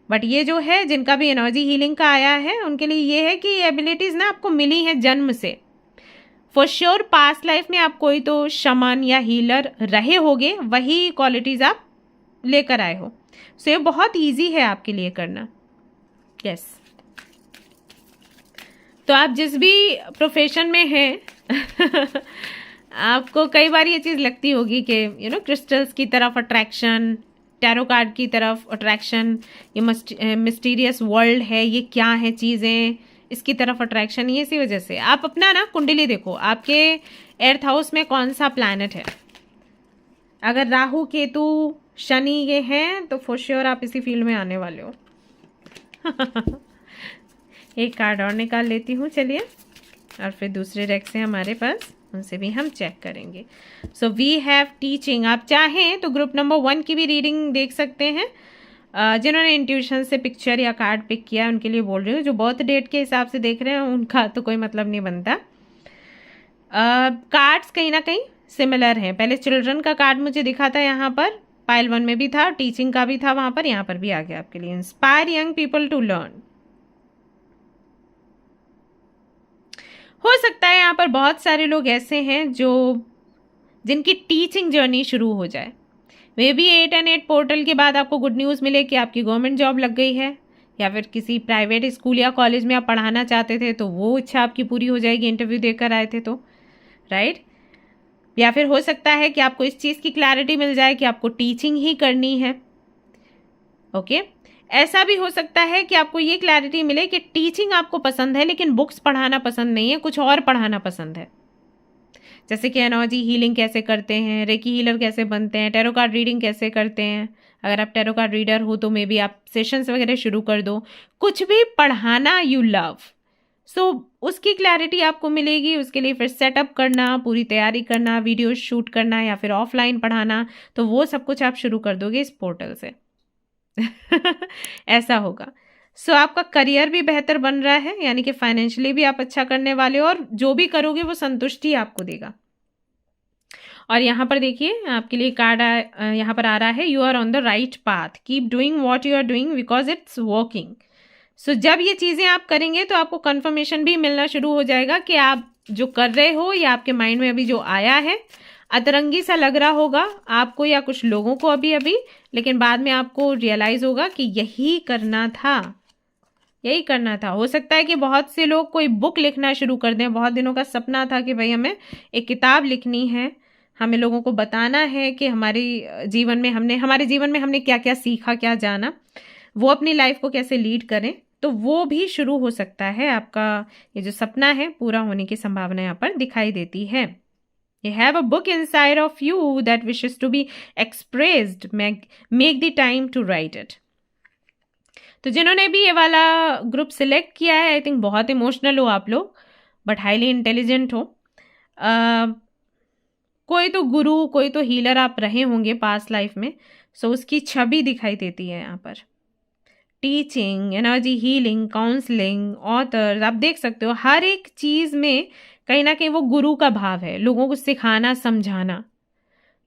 बट ये जो है जिनका भी एनर्जी हीलिंग का आया है उनके लिए ये है कि ये एबिलिटीज ना आपको मिली हैं जन्म से। फॉर श्योर पास्ट लाइफ में आप कोई तो शमन या हीलर रहे होगे, वही क्वालिटीज आप लेकर आए हो। सो ये बहुत ईजी है आपके लिए करना। यस तो आप जिस भी प्रोफेशन में हैं आपको कई बार ये चीज़ लगती होगी कि क्रिस्टल्स की तरफ अट्रैक्शन, टैरो कार्ड की तरफ अट्रैक्शन, ये मिस्टीरियस वर्ल्ड है, ये क्या है चीज़ें, इसकी तरफ अट्रैक्शन। ये इसी वजह से आप अपना ना कुंडली देखो, आपके एर्थ हाउस में कौन सा प्लैनेट है। अगर राहु केतु शनि ये हैं तो फॉर श्योर आप इसी फील्ड में आने वाले हो। एक कार्ड और निकाल लेती हूँ चलिए, और फिर दूसरे डेक से हमारे पास उनसे भी हम चेक करेंगे। So we have teaching. आप चाहें तो ग्रुप नंबर 1 की भी रीडिंग देख सकते हैं। जिन्होंने इंट्यूशन से पिक्चर या कार्ड पिक किया उनके लिए बोल रही हूँ, जो बर्थ डेट के हिसाब से देख रहे हैं उनका तो कोई मतलब नहीं बनता। कार्ड्स कहीं ना कहीं सिमिलर हैं। पहले चिल्ड्रन का कार्ड मुझे दिखा था यहाँ पर, पाइल 1 में भी था, टीचिंग का भी था वहाँ पर, यहाँ पर भी आ गया आपके लिए inspire young people to learn. हो सकता है यहाँ पर बहुत सारे लोग ऐसे हैं जिनकी टीचिंग जर्नी शुरू हो जाए। मे बी 8 and 8 पोर्टल के बाद आपको गुड न्यूज़ मिले कि आपकी गवर्नमेंट जॉब लग गई है, या फिर किसी प्राइवेट स्कूल या कॉलेज में आप पढ़ाना चाहते थे तो वो इच्छा आपकी पूरी हो जाएगी, इंटरव्यू देकर आए थे तो, राइट। या फिर हो सकता है कि आपको इस चीज़ की क्लैरिटी मिल जाए कि आपको टीचिंग ही करनी है। ओके ऐसा भी हो सकता है कि आपको ये क्लैरिटी मिले कि टीचिंग आपको पसंद है लेकिन बुक्स पढ़ाना पसंद नहीं है, कुछ और पढ़ाना पसंद है। जैसे कि एनर्जी हीलिंग कैसे करते हैं, रेकी हीलर कैसे बनते हैं, टैरो कार्ड रीडिंग कैसे करते हैं। अगर आप टैरो कार्ड रीडर हो तो मे बी आप सेशंस वगैरह शुरू कर दो। कुछ भी पढ़ाना यू लव, सो उसकी क्लैरिटी आपको मिलेगी। उसके लिए फिर सेटअप करना, पूरी तैयारी करना, वीडियो शूट करना या फिर ऑफलाइन पढ़ाना, तो वो सब कुछ आप शुरू कर दोगे इस पोर्टल से। ऐसा होगा। सो आपका करियर भी बेहतर बन रहा है, यानी कि फाइनेंशियली भी आप अच्छा करने वाले हो, और जो भी करोगे वो संतुष्टि आपको देगा। और यहाँ पर देखिए आपके लिए कार्ड यहाँ पर आ रहा है, you are on the right path, keep doing what you are doing because it's working. So जब ये चीज़ें आप करेंगे तो आपको कंफर्मेशन भी मिलना शुरू हो जाएगा कि आप जो कर रहे हो या आपके माइंड में अभी जो आया है अतरंगी सा लग रहा होगा आपको या कुछ लोगों को अभी, लेकिन बाद में आपको रियलाइज होगा कि यही करना था, यही करना था। हो सकता है कि बहुत से लोग कोई बुक लिखना शुरू कर दें। बहुत दिनों का सपना था कि भाई हमें एक किताब लिखनी है, हमें लोगों को बताना है कि हमारे जीवन में हमने क्या क्या सीखा, क्या जाना, वो अपनी लाइफ को कैसे लीड करें। तो वो भी शुरू हो सकता है। आपका ये जो सपना है पूरा होने की संभावना यहाँ पर दिखाई देती है। You have a book inside of you that wishes to be expressed. Make the time to write it. तो जिन्होंने भी ये वाला ग्रुप सिलेक्ट किया है, आई थिंक बहुत इमोशनल हो आप लोग, बट हाईली इंटेलिजेंट हो। कोई तो गुरु, कोई तो हीलर आप रहे होंगे पास्ट लाइफ में, सो उसकी छवि दिखाई देती है यहाँ पर। Teaching, energy healing, counselling, authors, आप देख सकते हो हर एक चीज़ में कहीं ना कहीं वो गुरु का भाव है, लोगों को सिखाना, समझाना।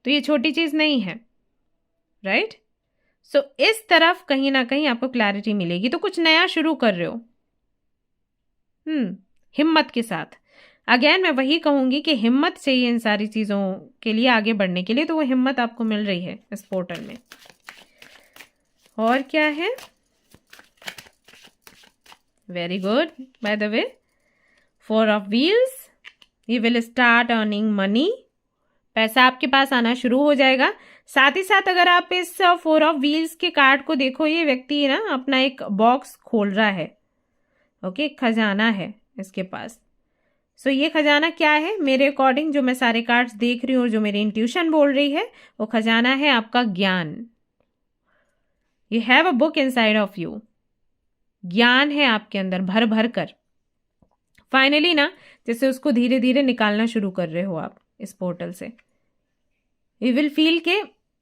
तो ये छोटी चीज़ नहीं है, राइट। सो इस तरफ कहीं ना कहीं आपको क्लैरिटी मिलेगी। तो कुछ नया शुरू कर रहे हो, हिम्मत के साथ। अगेन मैं वही कहूँगी कि हिम्मत चाहिए इन सारी चीज़ों के लिए, आगे बढ़ने के लिए। तो वो हिम्मत आपको मिल रही है इस पोर्टल में। और क्या है, very good. By the way, 4 of Wheels, you will start earning money, पैसा आपके पास आना शुरू हो जाएगा। साथ ही साथ अगर आप इस 4 of Wheels के कार्ड को देखो, ये व्यक्ति ना अपना एक बॉक्स खोल रहा है। ओके खजाना है इसके पास। सो ये खजाना क्या है, मेरे अकॉर्डिंग जो मैं सारे कार्ड्स देख रही हूँ और जो मेरी इंट्यूशन बोल रही है, वो खजाना है आपका ज्ञान। You have a book inside of you, ज्ञान है आपके अंदर भर भर कर। फाइनली ना जैसे उसको धीरे धीरे निकालना शुरू कर रहे हो आप इस पोर्टल से। यू विल फील के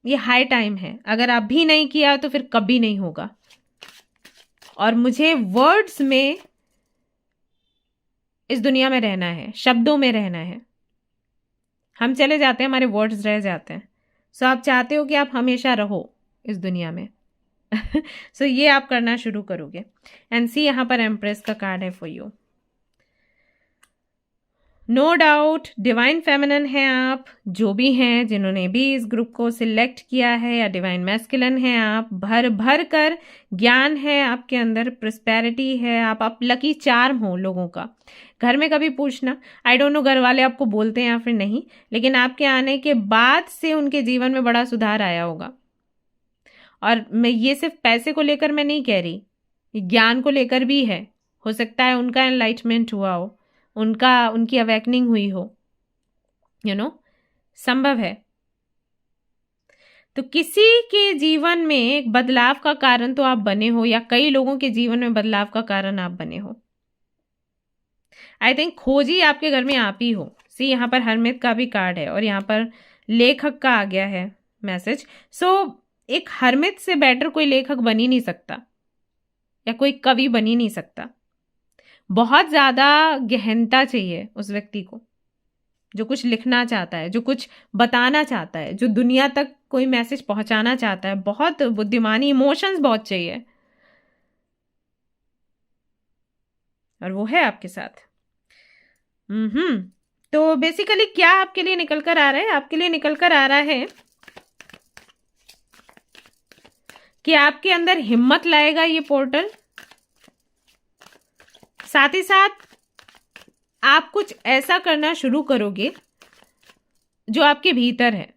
ये हाई टाइम है। अगर आप भी नहीं किया तो फिर कभी नहीं होगा। और मुझे वर्ड्स में इस दुनिया में रहना है, शब्दों में रहना है। हम चले जाते हैं, हमारे वर्ड्स रह जाते हैं। सो आप चाहते हो कि आप हमेशा रहो इस दुनिया में, सो ये आप करना शुरू करोगे। एंड सी यहाँ पर एम्प्रेस का कार्ड है for you. No doubt divine feminine है आप, जो भी हैं जिन्होंने भी इस ग्रुप को सिलेक्ट किया है, या डिवाइन मैस्कुलिन है आप, भर भर कर ज्ञान है आपके अंदर, प्रोस्पेरिटी है, आप लकी चार्म हो लोगों का। घर में कभी पूछना, आई डोंट नो घर वाले आपको बोलते हैं या फिर नहीं, लेकिन आपके आने के बाद से उनके जीवन में बड़ा सुधार आया होगा। और मैं ये सिर्फ पैसे को लेकर मैं नहीं कह रही, ज्ञान को लेकर भी है। हो सकता है उनका एनलाइटमेंट हुआ हो, उनकी अवेकनिंग हुई हो, संभव है। तो किसी के जीवन में एक बदलाव का कारण तो आप बने हो, या कई लोगों के जीवन में बदलाव का कारण आप बने हो। आई थिंक खोजी आपके घर में आप ही हो। सी यहाँ पर हरमित का भी कार्ड है, और यहाँ पर लेखक का आ गया है मैसेज। सो एक हरमित से बेटर कोई लेखक बन ही नहीं सकता, या कोई कवि बन ही नहीं सकता। बहुत ज्यादा गहनता चाहिए उस व्यक्ति को, जो कुछ लिखना चाहता है, जो कुछ बताना चाहता है, जो दुनिया तक कोई मैसेज पहुंचाना चाहता है। बहुत बुद्धिमानी, इमोशंस बहुत चाहिए, और वो है आपके साथ। तो बेसिकली क्या आपके लिए निकल कर आ रहा है? आपके लिए निकल कर आ रहा है कि आपके अंदर हिम्मत लाएगा ये पोर्टल। साथ ही साथ आप कुछ ऐसा करना शुरू करोगे जो आपके भीतर है,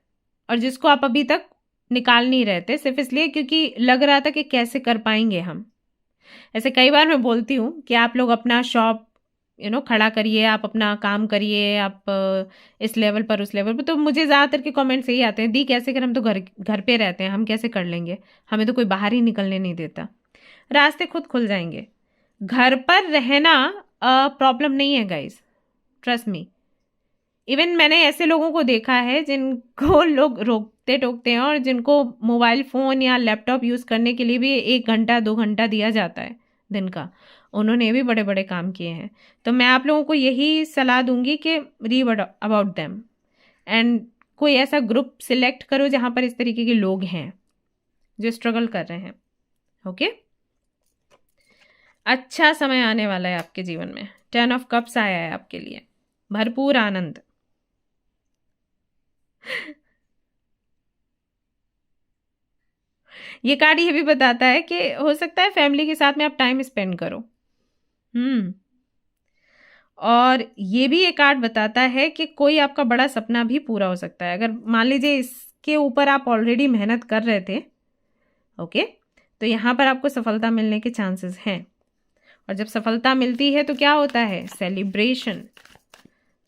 और जिसको आप अभी तक निकाल नहीं रहे थे, सिर्फ इसलिए क्योंकि लग रहा था कि कैसे कर पाएंगे हम। ऐसे कई बार मैं बोलती हूँ कि आप लोग अपना शॉप खड़ा करिए, आप अपना काम करिए, आप इस लेवल पर उस लेवल पर। तो मुझे ज़्यादातर के कमेंट्स यही आते हैं, दी कैसे कर, हम तो घर पे रहते हैं, हम कैसे कर लेंगे, हमें तो कोई बाहर ही निकलने नहीं देता। रास्ते खुद खुल जाएंगे। घर पर रहना प्रॉब्लम नहीं है गाइस, ट्रस्ट मी। इवन मैंने ऐसे लोगों को देखा है जिनको लोग रोकते टोकते हैं, और जिनको मोबाइल फ़ोन या लैपटॉप यूज़ करने के लिए भी 1 घंटा 2 घंटा दिया जाता है दिन का, उन्होंने भी बड़े बड़े काम किए हैं। तो मैं आप लोगों को यही सलाह दूंगी कि रीड अबाउट देम, एंड कोई ऐसा ग्रुप सिलेक्ट करो जहाँ पर इस तरीके के लोग हैं जो स्ट्रगल कर रहे हैं। ओके, अच्छा समय आने वाला है आपके जीवन में। 10 ऑफ कप्स आया है आपके लिए, भरपूर आनंद। ये कार्ड ये भी बताता है कि हो सकता है फैमिली के साथ में आप टाइम स्पेंड करो। और ये भी एक कार्ड बताता है कि कोई आपका बड़ा सपना भी पूरा हो सकता है। अगर मान लीजिए इसके ऊपर आप ऑलरेडी मेहनत कर रहे थे, ओके, तो यहाँ पर आपको सफलता मिलने के चांसेस हैं। और जब सफलता मिलती है तो क्या होता है? सेलिब्रेशन।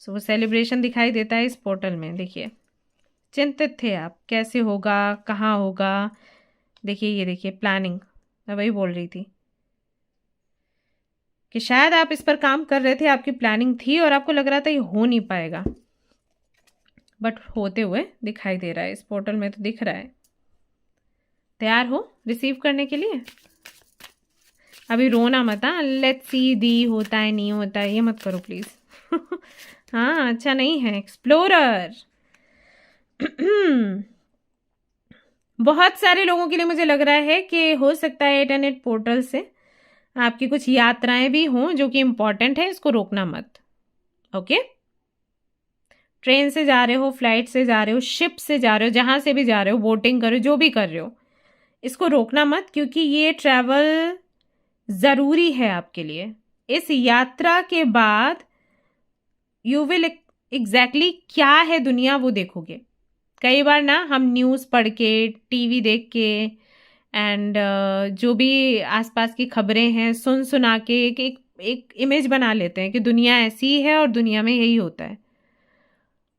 सो वो सेलिब्रेशन दिखाई देता है इस पोर्टल में। देखिए, चिंतित थे आप, कैसे होगा, कहाँ होगा। देखिए, ये देखिए प्लानिंग, मैं वही बोल रही थी कि शायद आप इस पर काम कर रहे थे, आपकी प्लानिंग थी, और आपको लग रहा था ये हो नहीं पाएगा, बट होते हुए दिखाई दे रहा है। इस पोर्टल में तो दिख रहा है। तैयार हो रिसीव करने के लिए? अभी रोना मत, लेट्स सी दी होता है नहीं होता है, ये मत करो प्लीज। हाँ, अच्छा नहीं है। एक्सप्लोरर। बहुत सारे लोगों के लिए मुझे लग रहा है कि हो सकता है इंटरनेट पोर्टल से आपकी कुछ यात्राएं भी हों जो कि इंपॉर्टेंट है। इसको रोकना मत। ओके, ट्रेन से जा रहे हो, फ्लाइट से जा रहे हो, शिप से जा रहे हो, जहां से भी जा रहे हो, बोटिंग कर रहे हो, जो भी कर रहे हो, इसको रोकना मत, क्योंकि ये ट्रैवल जरूरी है आपके लिए। इस यात्रा के बाद यू विल एग्जैक्टली क्या है दुनिया, वो देखोगे। कई बार ना हम न्यूज़ पढ़ के, टीवी देख के, एंड जो भी आसपास की खबरें हैं सुन सुना के एक इमेज बना लेते हैं कि दुनिया ऐसी है और दुनिया में यही होता है।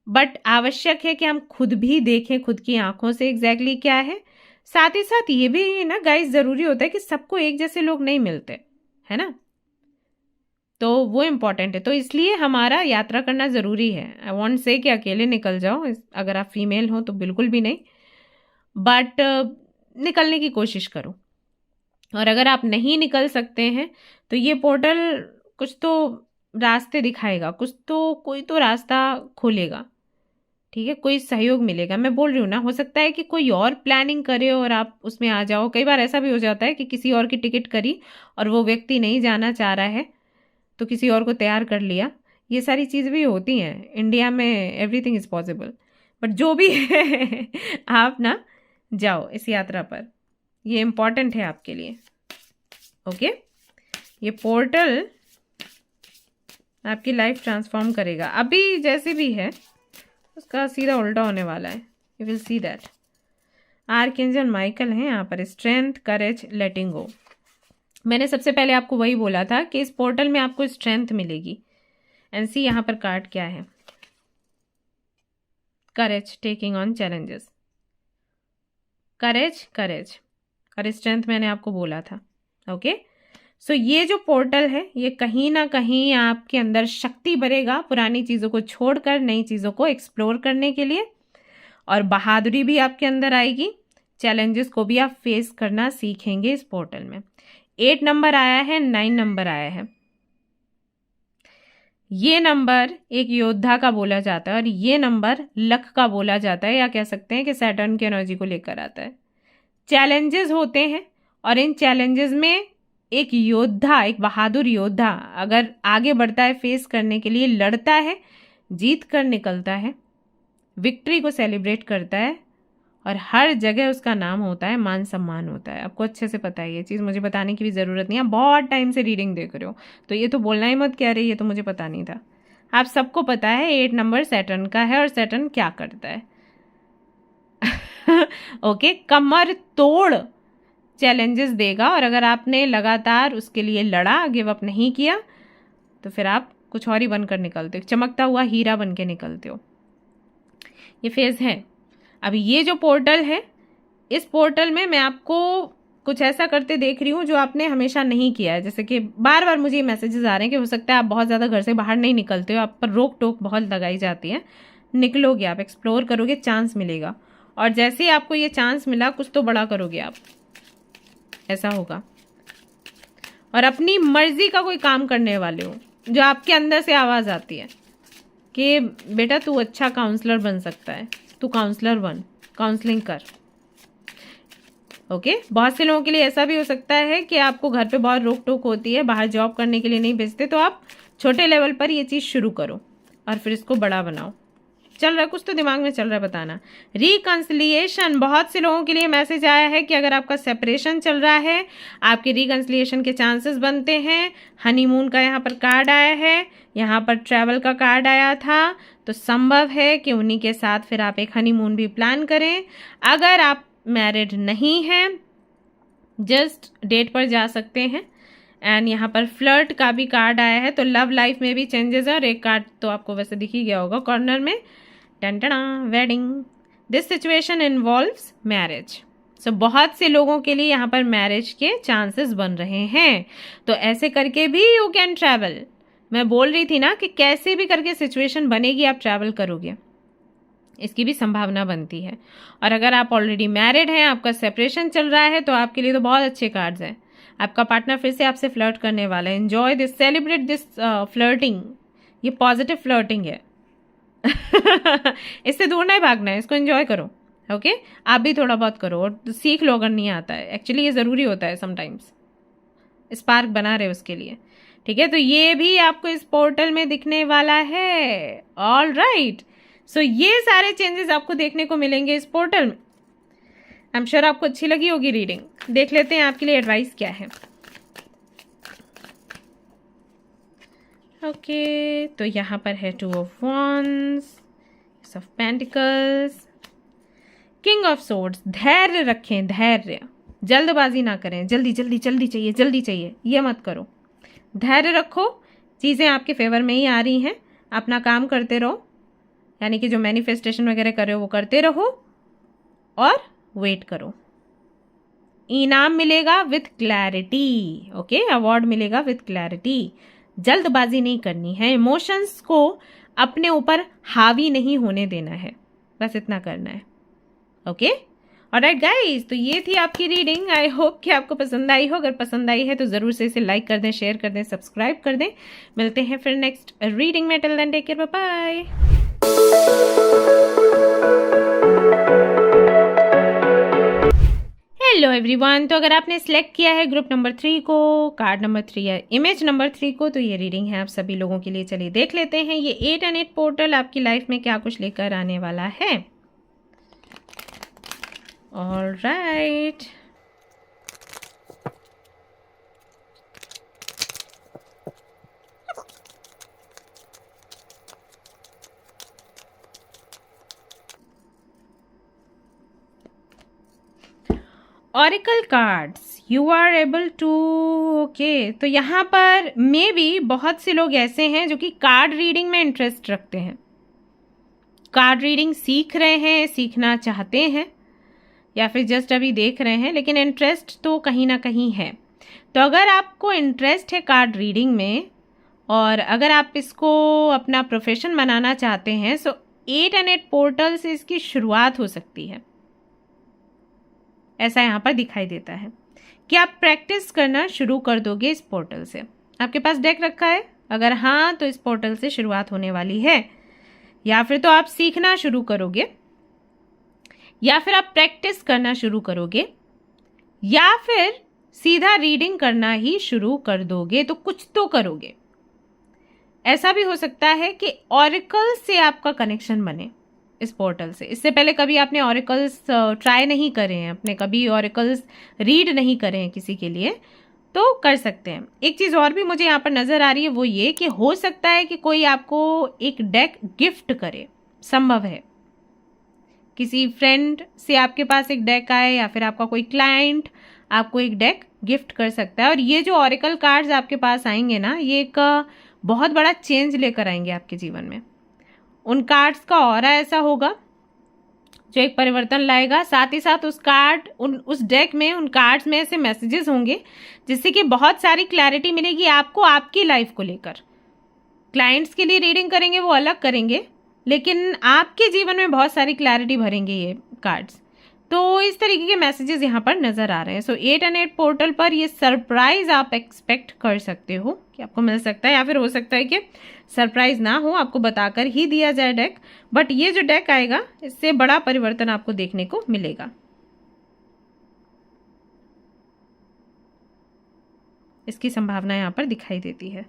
बट आवश्यक है कि हम खुद भी देखें, खुद की आंखों से एग्जैक्टली क्या है। साथ ही साथ ये भी ना गाइस ज़रूरी होता है कि सबको एक जैसे लोग नहीं मिलते, है ना, तो वो इम्पॉर्टेंट है। तो इसलिए हमारा यात्रा करना ज़रूरी है। आई वॉन्ट से कि अकेले निकल जाओ, अगर आप फीमेल हो तो बिल्कुल भी नहीं, बट निकलने की कोशिश करो। और अगर आप नहीं निकल सकते हैं तो ये पोर्टल कुछ तो रास्ते दिखाएगा, कुछ तो कोई तो रास्ता खोलेगा, ठीक है, कोई सहयोग मिलेगा। मैं बोल रही हूँ ना, हो सकता है कि कोई और प्लानिंग करे और आप उसमें आ जाओ। कई बार ऐसा भी हो जाता है कि किसी और की टिकट करी और वो व्यक्ति नहीं जाना चाह रहा है तो किसी और को तैयार कर लिया। ये सारी चीज़ भी होती हैं इंडिया में, एवरीथिंग इज़ पॉसिबल। बट जो भी है आप ना जाओ इस यात्रा पर, ये इम्पॉर्टेंट है आपके लिए। ओके, ये पोर्टल आपकी लाइफ ट्रांसफॉर्म करेगा। अभी जैसे भी है उसका सीधा उल्टा होने वाला है, you will see that. Archangel Michael है यहाँ पर, स्ट्रेंथ, करेज, लेटिंग गो। मैंने सबसे पहले आपको वही बोला था कि इस पोर्टल में आपको स्ट्रेंथ मिलेगी। एंड सी यहाँ पर कार्ड क्या है, करेज, टेकिंग ऑन चैलेंजेस। करेज, करेज और स्ट्रेंथ मैंने आपको बोला था। ओके, सो ये जो पोर्टल है ये कहीं ना कहीं आपके अंदर शक्ति भरेगा पुरानी चीज़ों को छोड़कर नई चीज़ों को एक्सप्लोर करने के लिए, और बहादुरी भी आपके अंदर आएगी। चैलेंजेस को भी आप फेस करना सीखेंगे इस पोर्टल में। 8 नंबर आया है, 9 नंबर आया है। ये नंबर एक योद्धा का बोला जाता है और ये नंबर लक का बोला जाता है, या कह सकते हैं कि सैटर्न की एनर्जी को लेकर आता है। चैलेंजेस होते हैं और इन चैलेंजेस में एक योद्धा, एक बहादुर योद्धा अगर आगे बढ़ता है, फेस करने के लिए लड़ता है, जीत कर निकलता है, विक्ट्री को सेलिब्रेट करता है और हर जगह उसका नाम होता है, मान सम्मान होता है। आपको अच्छे से पता है ये चीज़, मुझे बताने की भी ज़रूरत नहीं है। बहुत टाइम से रीडिंग देख रहे हो तो ये तो बोलना ही मत, कह रही है तो मुझे पता नहीं था। आप सबको पता है 8 नंबर सैटर्न का है और सैटर्न क्या करता है। ओके, कमर तोड़ चैलेंजेस देगा और अगर आपने लगातार उसके लिए लड़ा, गिव अप नहीं किया, तो फिर आप कुछ और ही बनकर निकलते हो, चमकता हुआ हीरा बन के निकलते हो। ये फेज़ है। अभी ये जो पोर्टल है, इस पोर्टल में मैं आपको कुछ ऐसा करते देख रही हूँ जो आपने हमेशा नहीं किया है। जैसे कि बार बार मुझे ये मैसेजेस आ रहे हैं कि हो सकता है आप बहुत ज़्यादा घर से बाहर नहीं निकलते हो, आप पर रोक टोक बहुत लगाई जाती है। निकलोगे आप, एक्सप्लोर करोगे, चांस मिलेगा, और जैसे ही आपको ये चांस मिला कुछ तो बड़ा करोगे आप, ऐसा होगा। और अपनी मर्जी का कोई काम करने वाले हो, जो आपके अंदर से आवाज़ आती है कि बेटा तू अच्छा काउंसलर बन सकता है, तू काउंसलर बन, काउंसलिंग कर। ओके, बहुत से लोगों के लिए ऐसा भी हो सकता है कि आपको घर पे बहुत रोक टोक होती है, बाहर जॉब करने के लिए नहीं भेजते, तो आप छोटे लेवल पर ये चीज़ शुरू करो और फिर इसको बड़ा बनाओ। चल रहा है कुछ तो दिमाग में चल रहा है, बताना। रिकंसिलिएशन, बहुत से लोगों के लिए मैसेज आया है कि अगर आपका सेपरेशन चल रहा है, आपके रिकंसिलिएशन के चांसेस बनते हैं। हनीमून का यहाँ पर कार्ड आया है, यहाँ पर ट्रैवल का कार्ड आया था, तो संभव है कि उन्हीं के साथ फिर आप एक हनीमून भी प्लान करें। अगर आप मैरिड नहीं हैं, जस्ट डेट पर जा सकते हैं। एंड यहाँ पर फ्लर्ट का भी कार्ड आया है, तो लव लाइफ में भी चेंजेस है। और एक कार्ड तो आपको वैसे दिख ही गया होगा कॉर्नर में, टंटना, wedding. This situation involves marriage. So बहुत से लोगों के लिए यहाँ पर मैरिज के चांसेस बन रहे हैं, तो ऐसे करके भी यू कैन ट्रैवल। मैं बोल रही थी ना कि कैसे भी करके सिचुएशन बनेगी, आप ट्रैवल करोगे, इसकी भी संभावना बनती है। और अगर आप ऑलरेडी मैरिड हैं, आपका सेपरेशन चल रहा है, तो आपके लिए तो बहुत अच्छे कार्ड्स हैं। आपका पार्टनर फिर से आपसे फ्लर्ट करने वाला है। Enjoy this, celebrate this flirting. ये पॉजिटिव फ्लर्टिंग है। इससे दूर नहीं भागना है, इसको एंजॉय करो। ओके, आप भी थोड़ा बहुत करो और सीख लो अगर नहीं आता है। एक्चुअली ये ज़रूरी होता है समटाइम्स, स्पार्क बना रहे उसके लिए। ठीक है, तो ये भी आपको इस पोर्टल में दिखने वाला है। ऑल राइट, सो ये सारे चेंजेस आपको देखने को मिलेंगे इस पोर्टल में। आई एम श्योर आपको अच्छी लगी होगी रीडिंग। देख लेते हैं आपके लिए एडवाइस क्या है। ओके, तो यहाँ पर है 2 of wands, S of pentacles, king of swords. धैर्य रखें, धैर्य, जल्दबाजी ना करें। जल्दी जल्दी जल्दी चाहिए, जल्दी चाहिए, ये मत करो। धैर्य रखो, चीज़ें आपके फेवर में ही आ रही हैं। अपना काम करते रहो, यानी कि जो मैनिफेस्टेशन वगैरह कर रहे हो वो करते रहो और वेट करो। इनाम मिलेगा विथ क्लैरिटी। ओके, अवार्ड मिलेगा विथ क्लैरिटी। जल्दबाजी नहीं करनी है, इमोशंस को अपने ऊपर हावी नहीं होने देना है, बस इतना करना है। ओके, ऑलराइट गाइस, तो ये थी आपकी रीडिंग। आई होप कि आपको पसंद आई हो। अगर पसंद आई है तो ज़रूर से इसे लाइक कर दें, शेयर कर दें, सब्सक्राइब कर दें। मिलते हैं फिर नेक्स्ट रीडिंग में। Till then take care, bye bye. Hello everyone, तो अगर आपने सिलेक्ट किया है ग्रुप नंबर 3 को, कार्ड नंबर 3 या इमेज नंबर 3 को, तो ये रीडिंग है आप सभी लोगों के लिए। चलिए देख लेते हैं ये 8 एंड 8 पोर्टल आपकी लाइफ में क्या कुछ लेकर आने वाला है। Alright, oracle cards, you are able to. Okay, तो यहाँ पर मे बी बहुत से लोग ऐसे हैं जो कि कार्ड रीडिंग में इंटरेस्ट रखते हैं, कार्ड रीडिंग सीख रहे हैं, सीखना चाहते हैं, या फिर जस्ट अभी देख रहे हैं, लेकिन इंटरेस्ट तो कहीं ना कहीं है। तो अगर आपको इंटरेस्ट है कार्ड रीडिंग में और अगर आप इसको अपना प्रोफेशन बनाना चाहते हैं, सो 8 एंड 8 पोर्टल से इसकी शुरुआत हो सकती है। ऐसा यहाँ पर दिखाई देता है कि आप प्रैक्टिस करना शुरू कर दोगे इस पोर्टल से। आपके पास डेक रखा है? अगर हाँ, तो इस पोर्टल से शुरुआत होने वाली है, या फिर तो आप सीखना शुरू करोगे, या फिर आप प्रैक्टिस करना शुरू करोगे, या फिर सीधा रीडिंग करना ही शुरू कर दोगे। तो कुछ तो करोगे। ऐसा भी हो सकता है कि ऑरिकल से आपका कनेक्शन बने इस पोर्टल से। इससे पहले कभी आपने ऑरिकल्स ट्राई नहीं करे हैं, अपने कभी ऑरिकल्स रीड नहीं करे हैं किसी के लिए, तो कर सकते हैं। एक चीज़ और भी मुझे यहाँ पर नज़र आ रही है, वो ये कि हो सकता है कि कोई आपको एक डेक गिफ्ट करे। संभव है किसी फ्रेंड से आपके पास एक डेक आए, या फिर आपका कोई क्लाइंट आपको एक डेक गिफ्ट कर सकता है। और ये जो ऑरिकल कार्ड्स आपके पास आएंगे ना, ये एक बहुत बड़ा चेंज लेकर आएंगे आपके जीवन में। उन कार्ड्स का ऑरा ऐसा होगा जो एक परिवर्तन लाएगा। साथ ही साथ उस डेक में, उन कार्ड्स में ऐसे मैसेजेस होंगे जिससे कि बहुत सारी क्लैरिटी मिलेगी आपको आपकी लाइफ को लेकर। क्लाइंट्स के लिए रीडिंग करेंगे वो अलग करेंगे, लेकिन आपके जीवन में बहुत सारी क्लैरिटी भरेंगे ये कार्ड्स। तो इस तरीके के मैसेजेस यहाँ पर नजर आ रहे हैं। सो 8 एंड 8 पोर्टल पर ये सरप्राइज आप एक्सपेक्ट कर सकते हो कि आपको मिल सकता है, या फिर हो सकता है कि सरप्राइज ना हो, आपको बताकर ही दिया जाए डेक। बट ये जो डेक आएगा, इससे बड़ा परिवर्तन आपको देखने को मिलेगा। इसकी संभावना यहाँ पर दिखाई देती है।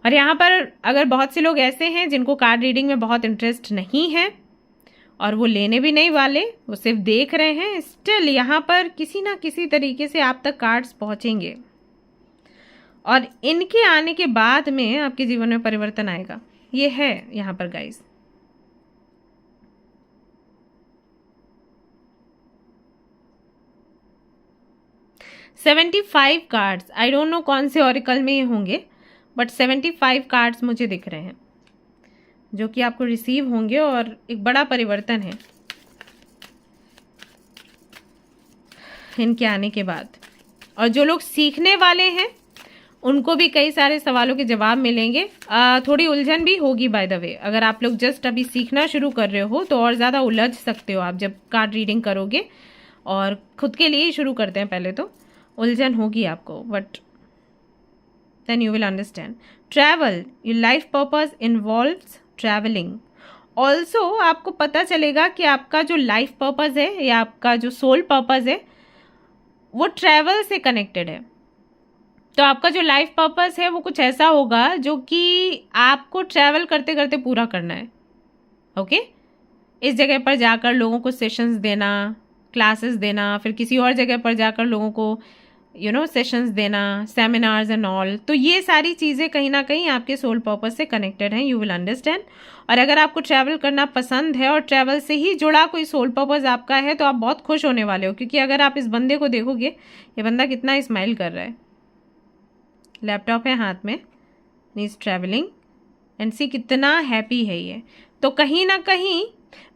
और यहाँ पर अगर बहुत से लोग ऐसे हैं जिनको कार्ड रीडिंग में बहुत इंटरेस्ट नहीं है और वो लेने भी नहीं वाले, वो सिर्फ देख रहे हैं, स्टिल यहाँ पर किसी ना किसी तरीके से आप तक कार्ड्स पहुँचेंगे और इनके आने के बाद में आपके जीवन में परिवर्तन आएगा। ये है यहाँ पर guys. $75 cards, I don't know कौन से ऑरिकल में ये होंगे, बट 75 कार्ड्स मुझे दिख रहे हैं जो कि आपको रिसीव होंगे और एक बड़ा परिवर्तन है इनके आने के बाद। और जो लोग सीखने वाले हैं उनको भी कई सारे सवालों के जवाब मिलेंगे। थोड़ी उलझन भी होगी बाय द वे। अगर आप लोग जस्ट अभी सीखना शुरू कर रहे हो तो और ज़्यादा उलझ सकते हो आप जब कार्ड रीडिंग करोगे, और खुद के लिए ही शुरू करते हैं पहले तो उलझन होगी आपको, but then you will understand. Travel, your life purpose involves traveling. Also आपको पता चलेगा कि आपका जो लाइफ पर्पस है या आपका जो सोल पर्पस है वो ट्रैवल से कनेक्टेड है। तो आपका जो लाइफ पर्पस है वो कुछ ऐसा होगा जो कि आपको ट्रैवल करते करते पूरा करना है। ओके, इस जगह पर जाकर लोगों को सेशंस देना, क्लासेस देना, फिर किसी और जगह पर जाकर लोगों को सेशंस देना, सेमिनार्स एंड ऑल। तो ये सारी चीज़ें कहीं ना कहीं आपके सोल पर्पस से कनेक्टेड हैं, यू विल अंडरस्टैंड। और अगर आपको ट्रैवल करना पसंद है और ट्रैवल से ही जुड़ा कोई सोल पर्पस आपका है तो आप बहुत खुश होने वाले हो, क्योंकि अगर आप इस बंदे को देखोगे, ये बंदा कितना स्माइल कर रहा है, लैपटॉप है हाथ में, इज ट्रैवलिंग एंड सी कितना हैप्पी है ये। तो कहीं ना कहीं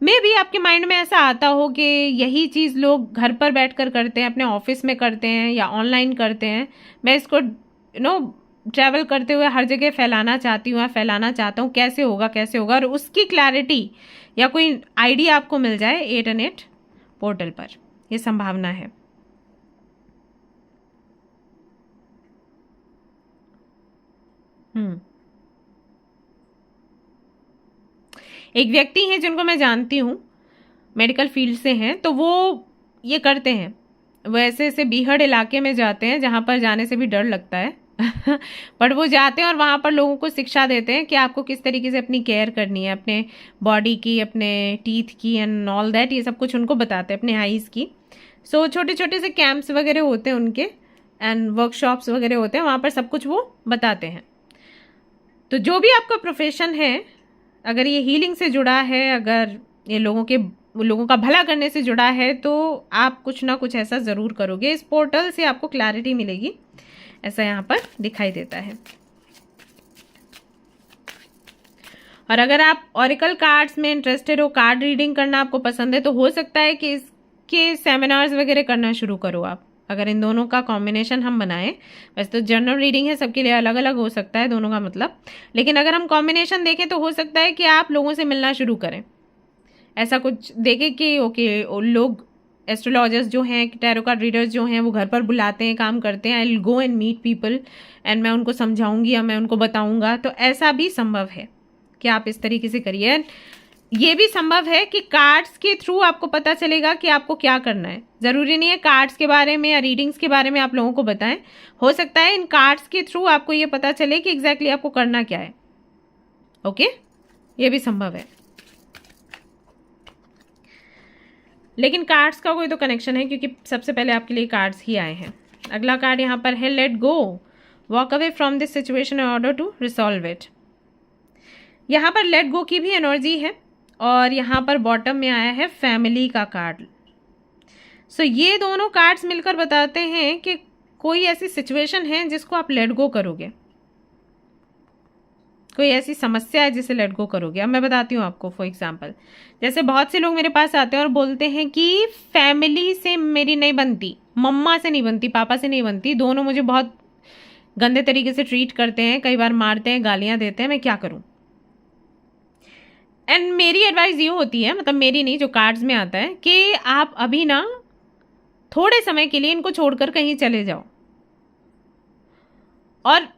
मे भी आपके माइंड में ऐसा आता हो कि यही चीज़ लोग घर पर बैठकर करते हैं, अपने ऑफिस में करते हैं या ऑनलाइन करते हैं, मैं इसको ट्रैवल करते हुए हर जगह फैलाना चाहती हूँ या फैलाना चाहता हूँ, कैसे होगा कैसे होगा। और उसकी क्लैरिटी या कोई आइडिया आपको मिल जाए 8 एंड 8 पोर्टल पर, यह संभावना है। एक व्यक्ति हैं जिनको मैं जानती हूँ, मेडिकल फील्ड से हैं, तो वो ये करते हैं, वो ऐसे ऐसे बीहड़ इलाके में जाते हैं जहाँ पर जाने से भी डर लगता है बट वो जाते हैं और वहाँ पर लोगों को शिक्षा देते हैं कि आपको किस तरीके से अपनी केयर करनी है, अपने बॉडी की, अपने टीथ की एंड ऑल दैट, ये सब कुछ उनको बताते हैं, अपने आईज़ की। सो छोटे छोटे से कैंप्स वगैरह होते हैं उनके एंड वर्कशॉप्स वगैरह होते हैं, वहाँ पर सब कुछ वो बताते हैं। तो जो भी आपका प्रोफेशन है, अगर ये हीलिंग से जुड़ा है, अगर ये लोगों का भला करने से जुड़ा है, तो आप कुछ ना कुछ ऐसा ज़रूर करोगे। इस पोर्टल से आपको क्लैरिटी मिलेगी, ऐसा यहाँ पर दिखाई देता है। और अगर आप ऑरिकल कार्ड्स में इंटरेस्टेड हो, कार्ड रीडिंग करना आपको पसंद है, तो हो सकता है कि इसके सेमिनार्स वगैरह करना शुरू करो आप, अगर इन दोनों का कॉम्बिनेशन हम बनाएं। वैसे तो जनरल रीडिंग है, सबके लिए अलग अलग हो सकता है दोनों का मतलब, लेकिन अगर हम कॉम्बिनेशन देखें तो हो सकता है कि आप लोगों से मिलना शुरू करें, ऐसा कुछ देखें कि ओके लोग एस्ट्रोलॉजर्स जो हैं, टैरो कार्ड रीडर्स जो हैं, वो घर पर बुलाते हैं, काम करते हैं, I will go and meet people and मैं उनको समझाऊंगी या मैं उनको बताऊंगा। तो ऐसा भी संभव है कि आप इस तरीके से करिए। ये भी संभव है कि कार्ड्स के थ्रू आपको पता चलेगा कि आपको क्या करना है। ज़रूरी नहीं है कार्ड्स के बारे में या रीडिंग्स के बारे में आप लोगों को बताएं, हो सकता है इन कार्ड्स के थ्रू आपको ये पता चले कि एग्जैक्टली आपको करना क्या है। ओके, ये भी संभव है, लेकिन कार्ड्स का कोई तो कनेक्शन है क्योंकि सबसे पहले आपके लिए कार्ड्स ही आए हैं। अगला कार्ड यहाँ पर है let go, walk away from this situation in order to resolve it. यहाँ पर लेट गो की भी एनर्जी है और यहाँ पर बॉटम में आया है फैमिली का कार्ड। सो ये दोनों कार्ड्स मिलकर बताते हैं कि कोई ऐसी सिचुएशन है जिसको आप लेट गो करोगे, कोई ऐसी समस्या है जिसे लेट गो करोगे। अब मैं बताती हूँ आपको, फॉर एग्जाम्पल जैसे बहुत से लोग मेरे पास आते हैं और बोलते हैं कि फैमिली से मेरी नहीं बनती, मम्मा से नहीं बनती, पापा से नहीं बनती, दोनों मुझे बहुत गंदे तरीके से ट्रीट करते हैं, कई बार मारते हैं, गालियाँ देते हैं, मैं क्या करूँ। एंड मेरी एडवाइस ये होती है, मतलब मेरी नहीं, जो कार्ड्स में आता है, कि आप अभी ना थोड़े समय के लिए इनको छोड़कर कहीं चले जाओ, और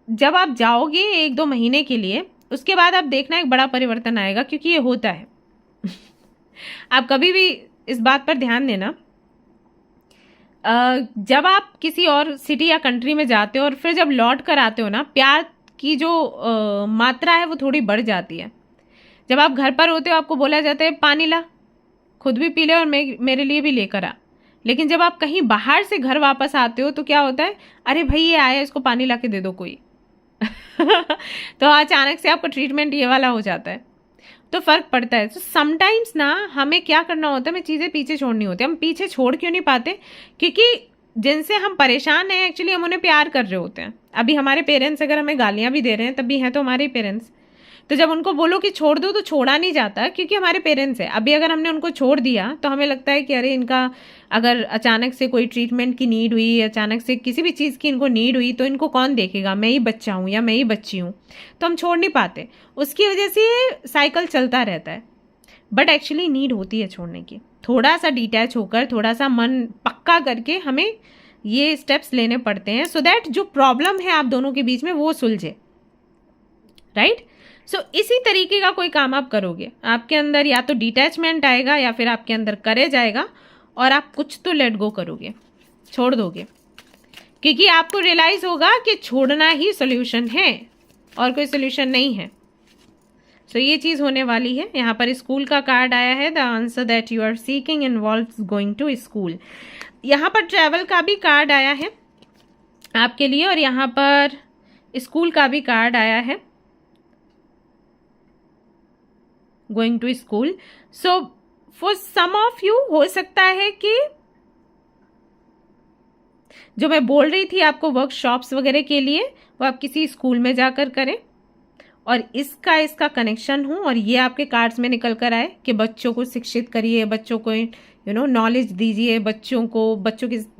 जब आप जाओगे 1-2 महीने के लिए, उसके बाद आप देखना एक बड़ा परिवर्तन आएगा, क्योंकि ये होता है आप कभी भी इस बात पर ध्यान देना, जब आप किसी और सिटी या कंट्री में जाते हो और फिर जब लौट कर आते हो ना, प्यार की जो मात्रा है वो थोड़ी बढ़ जाती है। जब आप घर पर होते हो आपको बोला जाता है पानी ला, खुद भी पी ले और मेरे लिए भी लेकर आ, लेकिन जब आप कहीं बाहर से घर वापस आते हो तो क्या होता है, अरे भाई ये आया, इसको पानी ला के दे दो कोई तो अचानक से आपका ट्रीटमेंट ये वाला हो जाता है, तो फर्क पड़ता है। तो समटाइम्स ना हमें क्या करना होता है, हमें चीज़ें पीछे छोड़नी होती है। हम पीछे छोड़ क्यों नहीं पाते, क्योंकि जिनसे हम परेशान हैं एक्चुअली हम उन्हें प्यार कर रहे होते हैं। अभी हमारे पेरेंट्स अगर हमें गालियाँ भी दे रहे हैं तब भी हैं तो हमारे पेरेंट्स, तो जब उनको बोलो कि छोड़ दो तो छोड़ा नहीं जाता, क्योंकि हमारे पेरेंट्स हैं। अभी अगर हमने उनको छोड़ दिया तो हमें लगता है कि अरे इनका अगर अचानक से कोई ट्रीटमेंट की नीड हुई, अचानक से किसी भी चीज़ की इनको नीड हुई, तो इनको कौन देखेगा, मैं ही बच्चा हूँ या मैं ही बच्ची हूँ, तो हम छोड़ नहीं पाते। उसकी वजह से साइकिल चलता रहता है, बट एक्चुअली नीड होती है छोड़ने की। थोड़ा सा डिटैच होकर, थोड़ा सा मन पक्का करके हमें ये स्टेप्स लेने पड़ते हैं, सो दैट जो प्रॉब्लम है आप दोनों के बीच में वो सुलझे, राइट। सो इसी तरीके का कोई काम आप करोगे, आपके अंदर या तो डिटैचमेंट आएगा या फिर आपके अंदर करेज आएगा, और आप कुछ तो लेट गो करोगे, छोड़ दोगे, क्योंकि आपको रियलाइज होगा कि छोड़ना ही सोल्यूशन है और कोई सोल्यूशन नहीं है। सो ये चीज़ होने वाली है। यहाँ पर स्कूल का कार्ड आया है, the answer that you are seeking involves going to school. यहाँ पर ट्रैवल का भी कार्ड आया है आपके लिए, और यहाँ पर स्कूल का भी कार्ड आया है, going to school. So for some of you हो सकता है कि जो मैं बोल रही थी आपको वर्कशॉप्स वगैरह के लिए, वो आप किसी स्कूल में जाकर करें, और इसका कनेक्शन हो, और ये आपके कार्ड्स में निकल कर आए कि बच्चों को शिक्षित करिए, बच्चों को नॉलेज दीजिए, बच्चों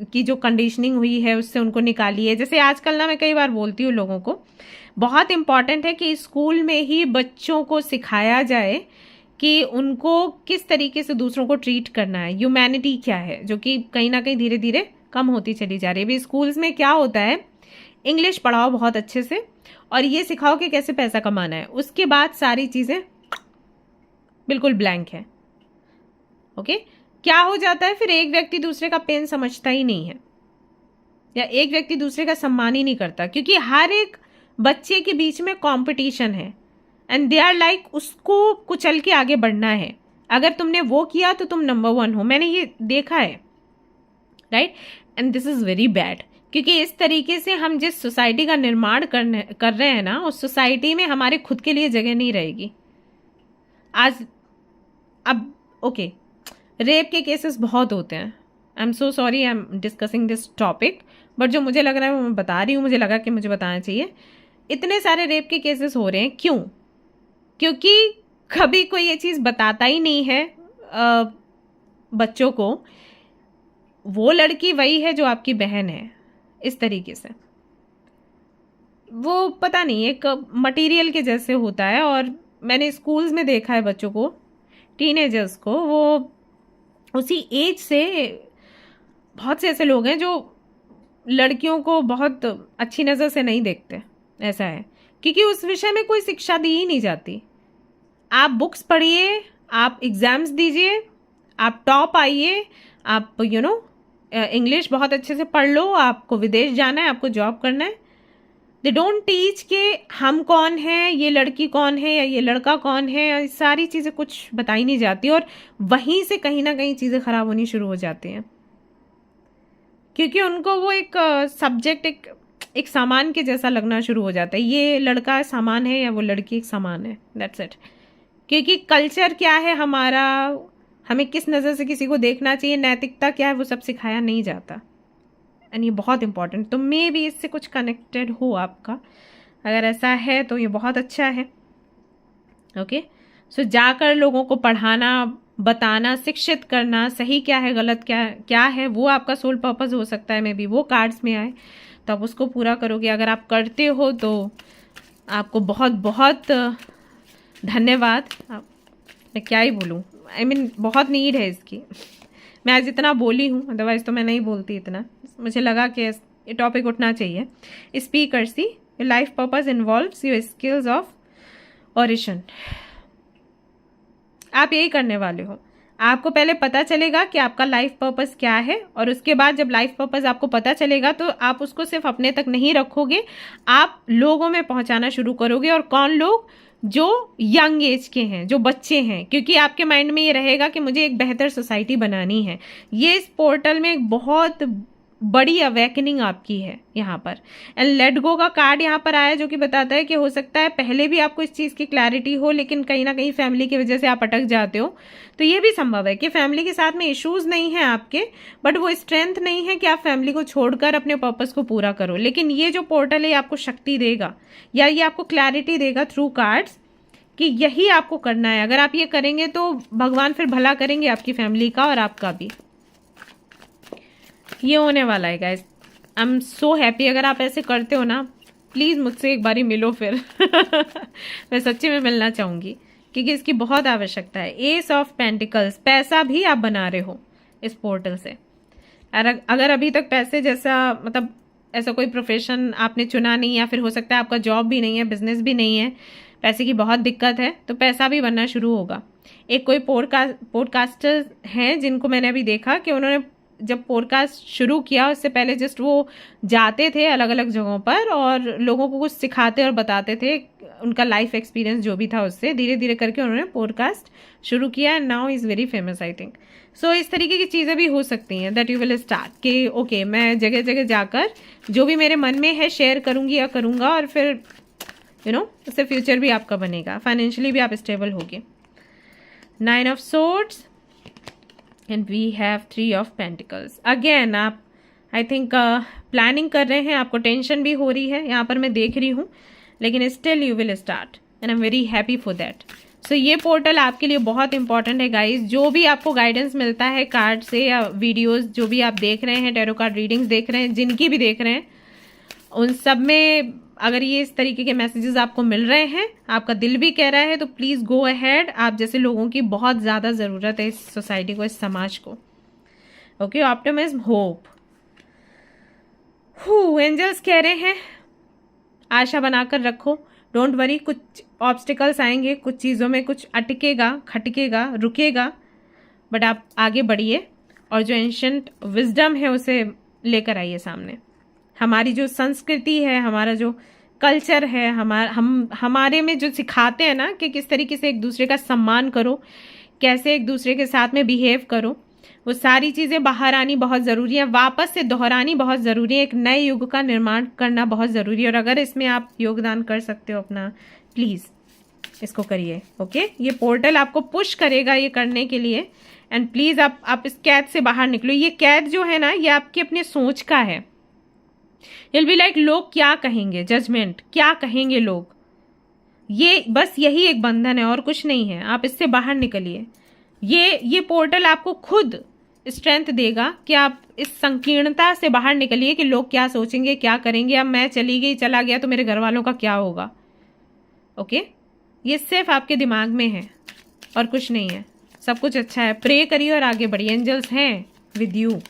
की जो कंडीशनिंग हुई है उससे उनको निकालिए। जैसे आजकल ना मैं कई बार बोलती हूँ लोगों को, बहुत इंपॉर्टेंट है कि स्कूल में ही बच्चों को सिखाया जाए कि उनको किस तरीके से दूसरों को ट्रीट करना है, ह्यूमैनिटी क्या है, जो कि कहीं ना कहीं धीरे धीरे कम होती चली जा रही है। अभी स्कूल्स में क्या होता है, इंग्लिश पढ़ाओ बहुत अच्छे से और ये सिखाओ कि कैसे पैसा कमाना है, उसके बाद सारी चीज़ें बिल्कुल ब्लैंक है। ओके, क्या हो जाता है फिर, एक व्यक्ति दूसरे का पेन समझता ही नहीं है, या एक व्यक्ति दूसरे का सम्मान ही नहीं करता, क्योंकि हर एक बच्चे के बीच में कंपटीशन है एंड दे आर लाइक उसको कुचल के आगे बढ़ना है। अगर तुमने वो किया तो तुम नंबर 1 हो। मैंने ये देखा है, right, and this is very bad, क्योंकि इस तरीके से हम जिस सोसाइटी का निर्माण कर रहे हैं ना, उस सोसाइटी में हमारे खुद के लिए जगह नहीं रहेगी। आज अब ओके, रेप के केसेस बहुत होते हैं, I am so sorry I am discussing this topic, but जो मुझे लग रहा है वो मैं बता रही हूँ, मुझे लगा कि मुझे बताना चाहिए। इतने सारे रेप के केसेस हो रहे हैं, क्यों? क्योंकि कभी कोई ये चीज़ बताता ही नहीं है बच्चों को, वो लड़की वही है जो आपकी बहन है। इस तरीके से वो पता नहीं एक मटेरियल के जैसे होता है। और मैंने स्कूल्स में देखा है बच्चों को, टीनेजर्स को, वो उसी एज से बहुत से ऐसे लोग हैं जो लड़कियों को बहुत अच्छी नज़र से नहीं देखते। ऐसा है क्योंकि उस विषय में कोई शिक्षा दी ही नहीं जाती। आप बुक्स पढ़िए, आप एग्ज़ाम्स दीजिए, आप टॉप आइए, आप इंग्लिश बहुत अच्छे से पढ़ लो, आपको विदेश जाना है, आपको जॉब करना है। दे डोंट टीच कि हम कौन हैं, ये लड़की कौन है या ये लड़का कौन है, सारी चीज़ें कुछ बताई नहीं जाती। और वहीं से कहीं ना कहीं चीज़ें ख़राब होनी शुरू हो जाती हैं, क्योंकि उनको वो एक सब्जेक्ट एक सामान के जैसा लगना शुरू हो जाता है। ये लड़का सामान है या वो लड़की एक सामान है, दैट्स इट। क्योंकि कल्चर क्या है हमारा, हमें किस नज़र से किसी को देखना चाहिए, नैतिकता क्या है, वो सब सिखाया नहीं जाता। एंड ये बहुत इंपॉर्टेंट, तो मे भी इससे कुछ कनेक्टेड हो आपका, अगर ऐसा है तो ये बहुत अच्छा है। ओके, सो जाकर लोगों को पढ़ाना, बताना, शिक्षित करना, सही क्या है गलत क्या है, वो आपका सोल पर्पस हो सकता है। मे बी वो कार्ड्स में आए तो आप उसको पूरा करोगे। अगर आप करते हो तो आपको बहुत बहुत धन्यवाद। मैं क्या ही बोलूँ, आई मीन बहुत नीड है इसकी। मैं आज इतना बोली हूँ, अदरवाइज़ तो मैं नहीं बोलती इतना। मुझे लगा कि ये टॉपिक उठना चाहिए। Speaker see, your life purpose involves your skills of oration. आप यही करने वाले हो। आपको पहले पता चलेगा कि आपका लाइफ पर्पस क्या है, और उसके बाद जब लाइफ पर्पस आपको पता चलेगा तो आप उसको सिर्फ अपने तक नहीं रखोगे, आप लोगों में पहुंचाना शुरू करोगे। और कौन लोग? जो यंग एज के हैं, जो बच्चे हैं, क्योंकि आपके माइंड में ये रहेगा कि मुझे एक बेहतर सोसाइटी बनानी है। ये इस पोर्टल में एक बहुत बड़ी अवेकनिंग आपकी है यहाँ पर। एंड लेट गो का कार्ड यहाँ पर आया, जो कि बताता है कि हो सकता है पहले भी आपको इस चीज़ की क्लैरिटी हो, लेकिन कहीं ना कहीं फैमिली की वजह से आप अटक जाते हो। तो ये भी संभव है कि फैमिली के साथ में इश्यूज नहीं है आपके, बट वो स्ट्रेंथ नहीं है कि आप फैमिली को छोड़कर अपने पर्पस को पूरा करो। लेकिन ये जो पोर्टल है आपको शक्ति देगा, या ये आपको क्लैरिटी देगा थ्रू कार्ड्स कि यही आपको करना है। अगर आप ये करेंगे तो भगवान फिर भला करेंगे आपकी फैमिली का और आपका भी। ये होने वाला है guys. I am so happy. अगर आप ऐसे करते हो ना, प्लीज़ मुझसे एक बारी मिलो फिर। मैं सच्ची में मिलना चाहूँगी, क्योंकि इसकी बहुत आवश्यकता है। एस ऑफ पेंटिकल्स, पैसा भी आप बना रहे हो इस पोर्टल से। अगर अभी तक पैसे जैसा मतलब ऐसा कोई प्रोफेशन आपने चुना नहीं, या फिर हो सकता है आपका जॉब भी नहीं है, बिजनेस भी नहीं है, पैसे की बहुत दिक्कत है, तो पैसा भी बनना शुरू होगा। एक कोई पॉडकास्टर हैं जिनको मैंने अभी देखा कि उन्होंने जब पॉडकास्ट शुरू किया, उससे पहले जस्ट वो जाते थे अलग अलग जगहों पर और लोगों को कुछ सिखाते और बताते थे, उनका लाइफ एक्सपीरियंस जो भी था उससे धीरे धीरे करके उन्होंने पॉडकास्ट शुरू किया and now is very famous I think. So इस तरीके की चीज़ें भी हो सकती हैं दैट यू विल स्टार्ट कि ओके मैं जगह जगह जाकर जो भी मेरे मन में है शेयर करूँगी या करूँगा, और फिर उससे फ्यूचर भी आपका बनेगा, फाइनेंशियली भी आप स्टेबल होगे। 9 of swords and we have 3 of pentacles. Again आप आई थिंक प्लानिंग कर रहे हैं, आपको टेंशन भी हो रही है यहाँ पर मैं देख रही हूँ, लेकिन still you will start and I am very happy for that. So ये पोर्टल आपके लिए बहुत इंपॉर्टेंट है गाइज। जो भी आपको गाइडेंस मिलता है कार्ड से या वीडियोस जो भी आप देख रहे हैं, टैरो कार्ड रीडिंग्स देख रहे हैं, जिनकी भी देख रहे हैं, उन सब में अगर ये इस तरीके के मैसेजेस आपको मिल रहे हैं, आपका दिल भी कह रहा है, तो प्लीज़ गो अहेड। आप जैसे लोगों की बहुत ज़्यादा ज़रूरत है इस सोसाइटी को, इस समाज को। Okay, optimism, hope. एंजल्स कह रहे हैं आशा बनाकर रखो, डोंट वरी, कुछ ऑब्स्टिकल्स आएंगे, कुछ चीज़ों में कुछ अटकेगा, खटकेगा, रुकेगा, बट आप आगे बढ़िए और जो एंशंट विजडम है उसे लेकर आइए सामने। हमारी जो संस्कृति है, हमारा जो कल्चर है, हमारे में जो सिखाते हैं ना कि किस तरीके से एक दूसरे का सम्मान करो, कैसे एक दूसरे के साथ में बिहेव करो, वो सारी चीज़ें बाहर आनी बहुत ज़रूरी है, वापस से दोहरानी बहुत ज़रूरी है, एक नए युग का निर्माण करना बहुत ज़रूरी है। और अगर इसमें आप योगदान कर सकते हो अपना, प्लीज़ इसको करिए। ओके, ये पोर्टल आपको पुश करेगा ये करने के लिए, एंड प्लीज़ आप इस कैद से बाहर निकलो। ये कैद जो है ना, ये आपकी अपनी सोच का है। You'll be like, लोग क्या कहेंगे, जजमेंट क्या कहेंगे लोग, ये बस यही एक बंधन है और कुछ नहीं है। आप इससे बाहर निकलिए। ये पोर्टल आपको खुद स्ट्रेंथ देगा कि आप इस संकीर्णता से बाहर निकलिए कि लोग क्या सोचेंगे, क्या करेंगे, अब मैं चली गई, चला गया तो मेरे घर वालों का क्या होगा। ओके, ये सिर्फ आपके दिमाग में है और कुछ नहीं है, सब कुछ अच्छा है। प्रे करिए और आगे बढ़िए, एंजल्स हैं विद यू।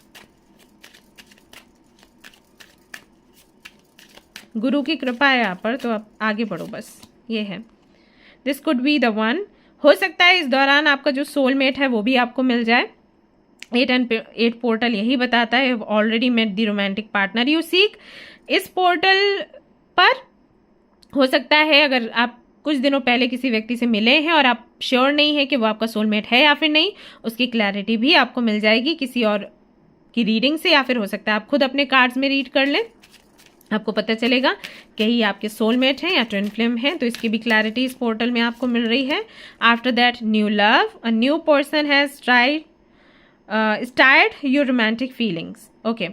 गुरु की कृपा है यहाँ पर, तो आप आगे बढ़ो बस, ये है। This could be the one. हो सकता है इस दौरान आपका जो सोलमेट है वो भी आपको मिल जाए। 8 पोर्टल यही बताता है, already met the romantic partner you seek. इस पोर्टल पर हो सकता है अगर आप कुछ दिनों पहले किसी व्यक्ति से मिले हैं और आप श्योर नहीं है कि वो आपका सोलमेट है या फिर नहीं, उसकी क्लैरिटी भी आपको मिल जाएगी किसी और की रीडिंग से, या फिर हो सकता है आप खुद अपने कार्ड्स में रीड कर लें, आपको पता चलेगा कि ये आपके सोलमेट हैं या ट्विन फ्लेम हैं। तो इसकी भी क्लैरिटी इस पोर्टल में आपको मिल रही है। After that new love, a new person has start your romantic feelings. Okay,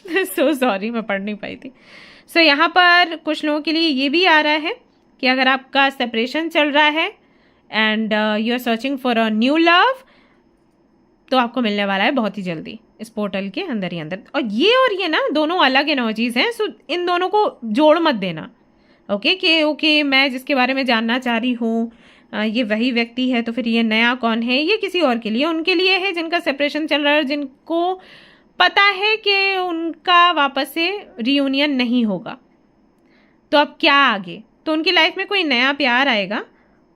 so sorry, मैं पढ़ नहीं पाई थी। सो यहाँ पर कुछ लोगों के लिए ये भी आ रहा है कि अगर आपका सेपरेशन चल रहा है and you are searching for a new love, तो आपको मिलने वाला है बहुत ही जल्दी इस पोर्टल के अंदर ही अंदर। और ये ना दोनों अलग एनर्जीज हैं, सो इन दोनों को जोड़ मत देना। ओके कि ओके मैं जिसके बारे में जानना चाह रही हूँ ये वही व्यक्ति है, तो फिर ये नया कौन है, ये किसी और के लिए, उनके लिए है जिनका सेपरेशन चल रहा है, जिनको पता है कि उनका वापस से रियूनियन नहीं होगा। तो अब क्या आगे, तो उनकी लाइफ में कोई नया प्यार आएगा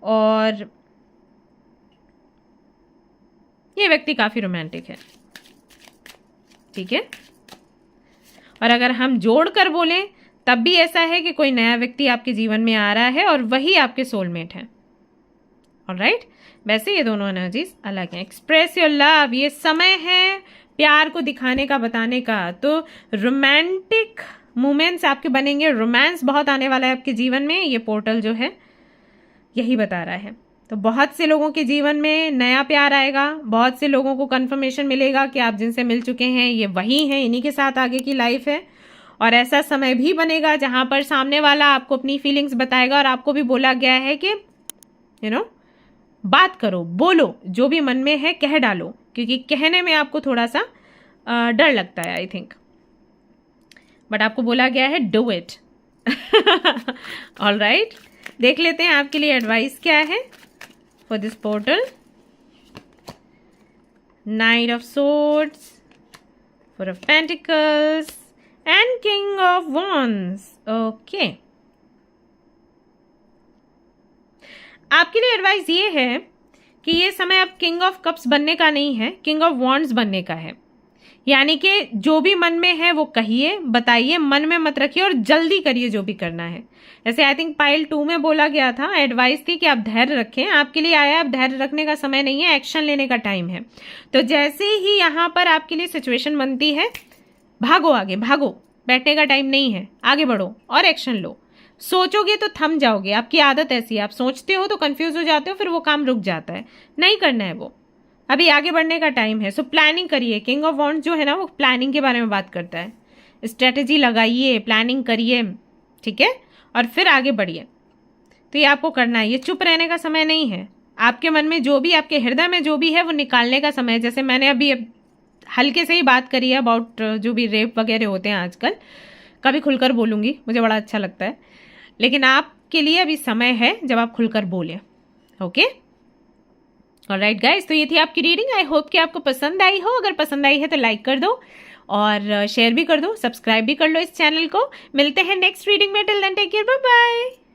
और ये व्यक्ति काफ़ी रोमांटिक है, ठीक है। और अगर हम जोड़ कर बोलें तब भी ऐसा है कि कोई नया व्यक्ति आपके जीवन में आ रहा है और वही आपके सोलमेट हैं। ऑलराइट, वैसे ये दोनों एनर्जीज अलग हैं। एक्सप्रेस योर लव, ये समय है प्यार को दिखाने का, बताने का। तो रोमांटिक मोमेंट्स आपके बनेंगे, रोमांस बहुत आने वाला है आपके जीवन में, ये पोर्टल जो है यही बता रहा है। तो बहुत से लोगों के जीवन में नया प्यार आएगा, बहुत से लोगों को कंफर्मेशन मिलेगा कि आप जिनसे मिल चुके हैं ये वही हैं, इन्हीं के साथ आगे की लाइफ है। और ऐसा समय भी बनेगा जहाँ पर सामने वाला आपको अपनी फीलिंग्स बताएगा और आपको भी बोला गया है कि बात करो, बोलो, जो भी मन में है कह डालो, क्योंकि कहने में आपको थोड़ा सा डर लगता है आई थिंक, बट आपको बोला गया है डू इट। ऑलराइट, देख लेते हैं आपके लिए एडवाइस क्या है for this portal. Knight of Swords, Four of Pentacles and King of Wands. Okay. आपके लिए एडवाइस ये है कि ये समय अब किंग ऑफ कप्स बनने का नहीं है, किंग ऑफ वॉन्ड्स बनने का है। यानी कि जो भी मन में है वो कहिए, बताइए, मन में मत रखिए और जल्दी करिए जो भी करना है। जैसे आई थिंक पाइल 2 में बोला गया था, एडवाइस थी कि आप धैर्य रखें, आपके लिए आया, अब धैर्य रखने का समय नहीं है, एक्शन लेने का टाइम है। तो जैसे ही यहाँ पर आपके लिए सिचुएशन बनती है, भागो आगे, भागो, बैठने का टाइम नहीं है, आगे बढ़ो और एक्शन लो। सोचोगे तो थम जाओगे, आपकी आदत ऐसी है, आप सोचते हो तो कंफ्यूज हो जाते हो, फिर वो काम रुक जाता है, नहीं करना है वो, अभी आगे बढ़ने का टाइम है। सो प्लानिंग करिए। किंग ऑफ वॉन्ड्स जो है ना वो प्लानिंग के बारे में बात करता है, स्ट्रेटेजी लगाइए, प्लानिंग करिए, ठीक है, और फिर आगे बढ़िए। तो ये आपको करना है, ये चुप रहने का समय नहीं है। आपके मन में जो भी, आपके हृदय में जो भी है वो निकालने का समय है। जैसे मैंने अभी हल्के से ही बात करी है अबाउट जो भी रेप वगैरह होते हैं आजकल, कभी खुलकर बोलूँगी, मुझे बड़ा अच्छा लगता है, लेकिन आपके लिए अभी समय है जब आप खुलकर बोलें। ओके, ऑलराइट गाइस, तो ये थी आपकी रीडिंग। आई होप कि आपको पसंद आई हो। अगर पसंद आई है तो लाइक कर दो और शेयर भी कर दो, सब्सक्राइब भी कर लो इस चैनल को। मिलते हैं नेक्स्ट रीडिंग में, till then take care, bye bye.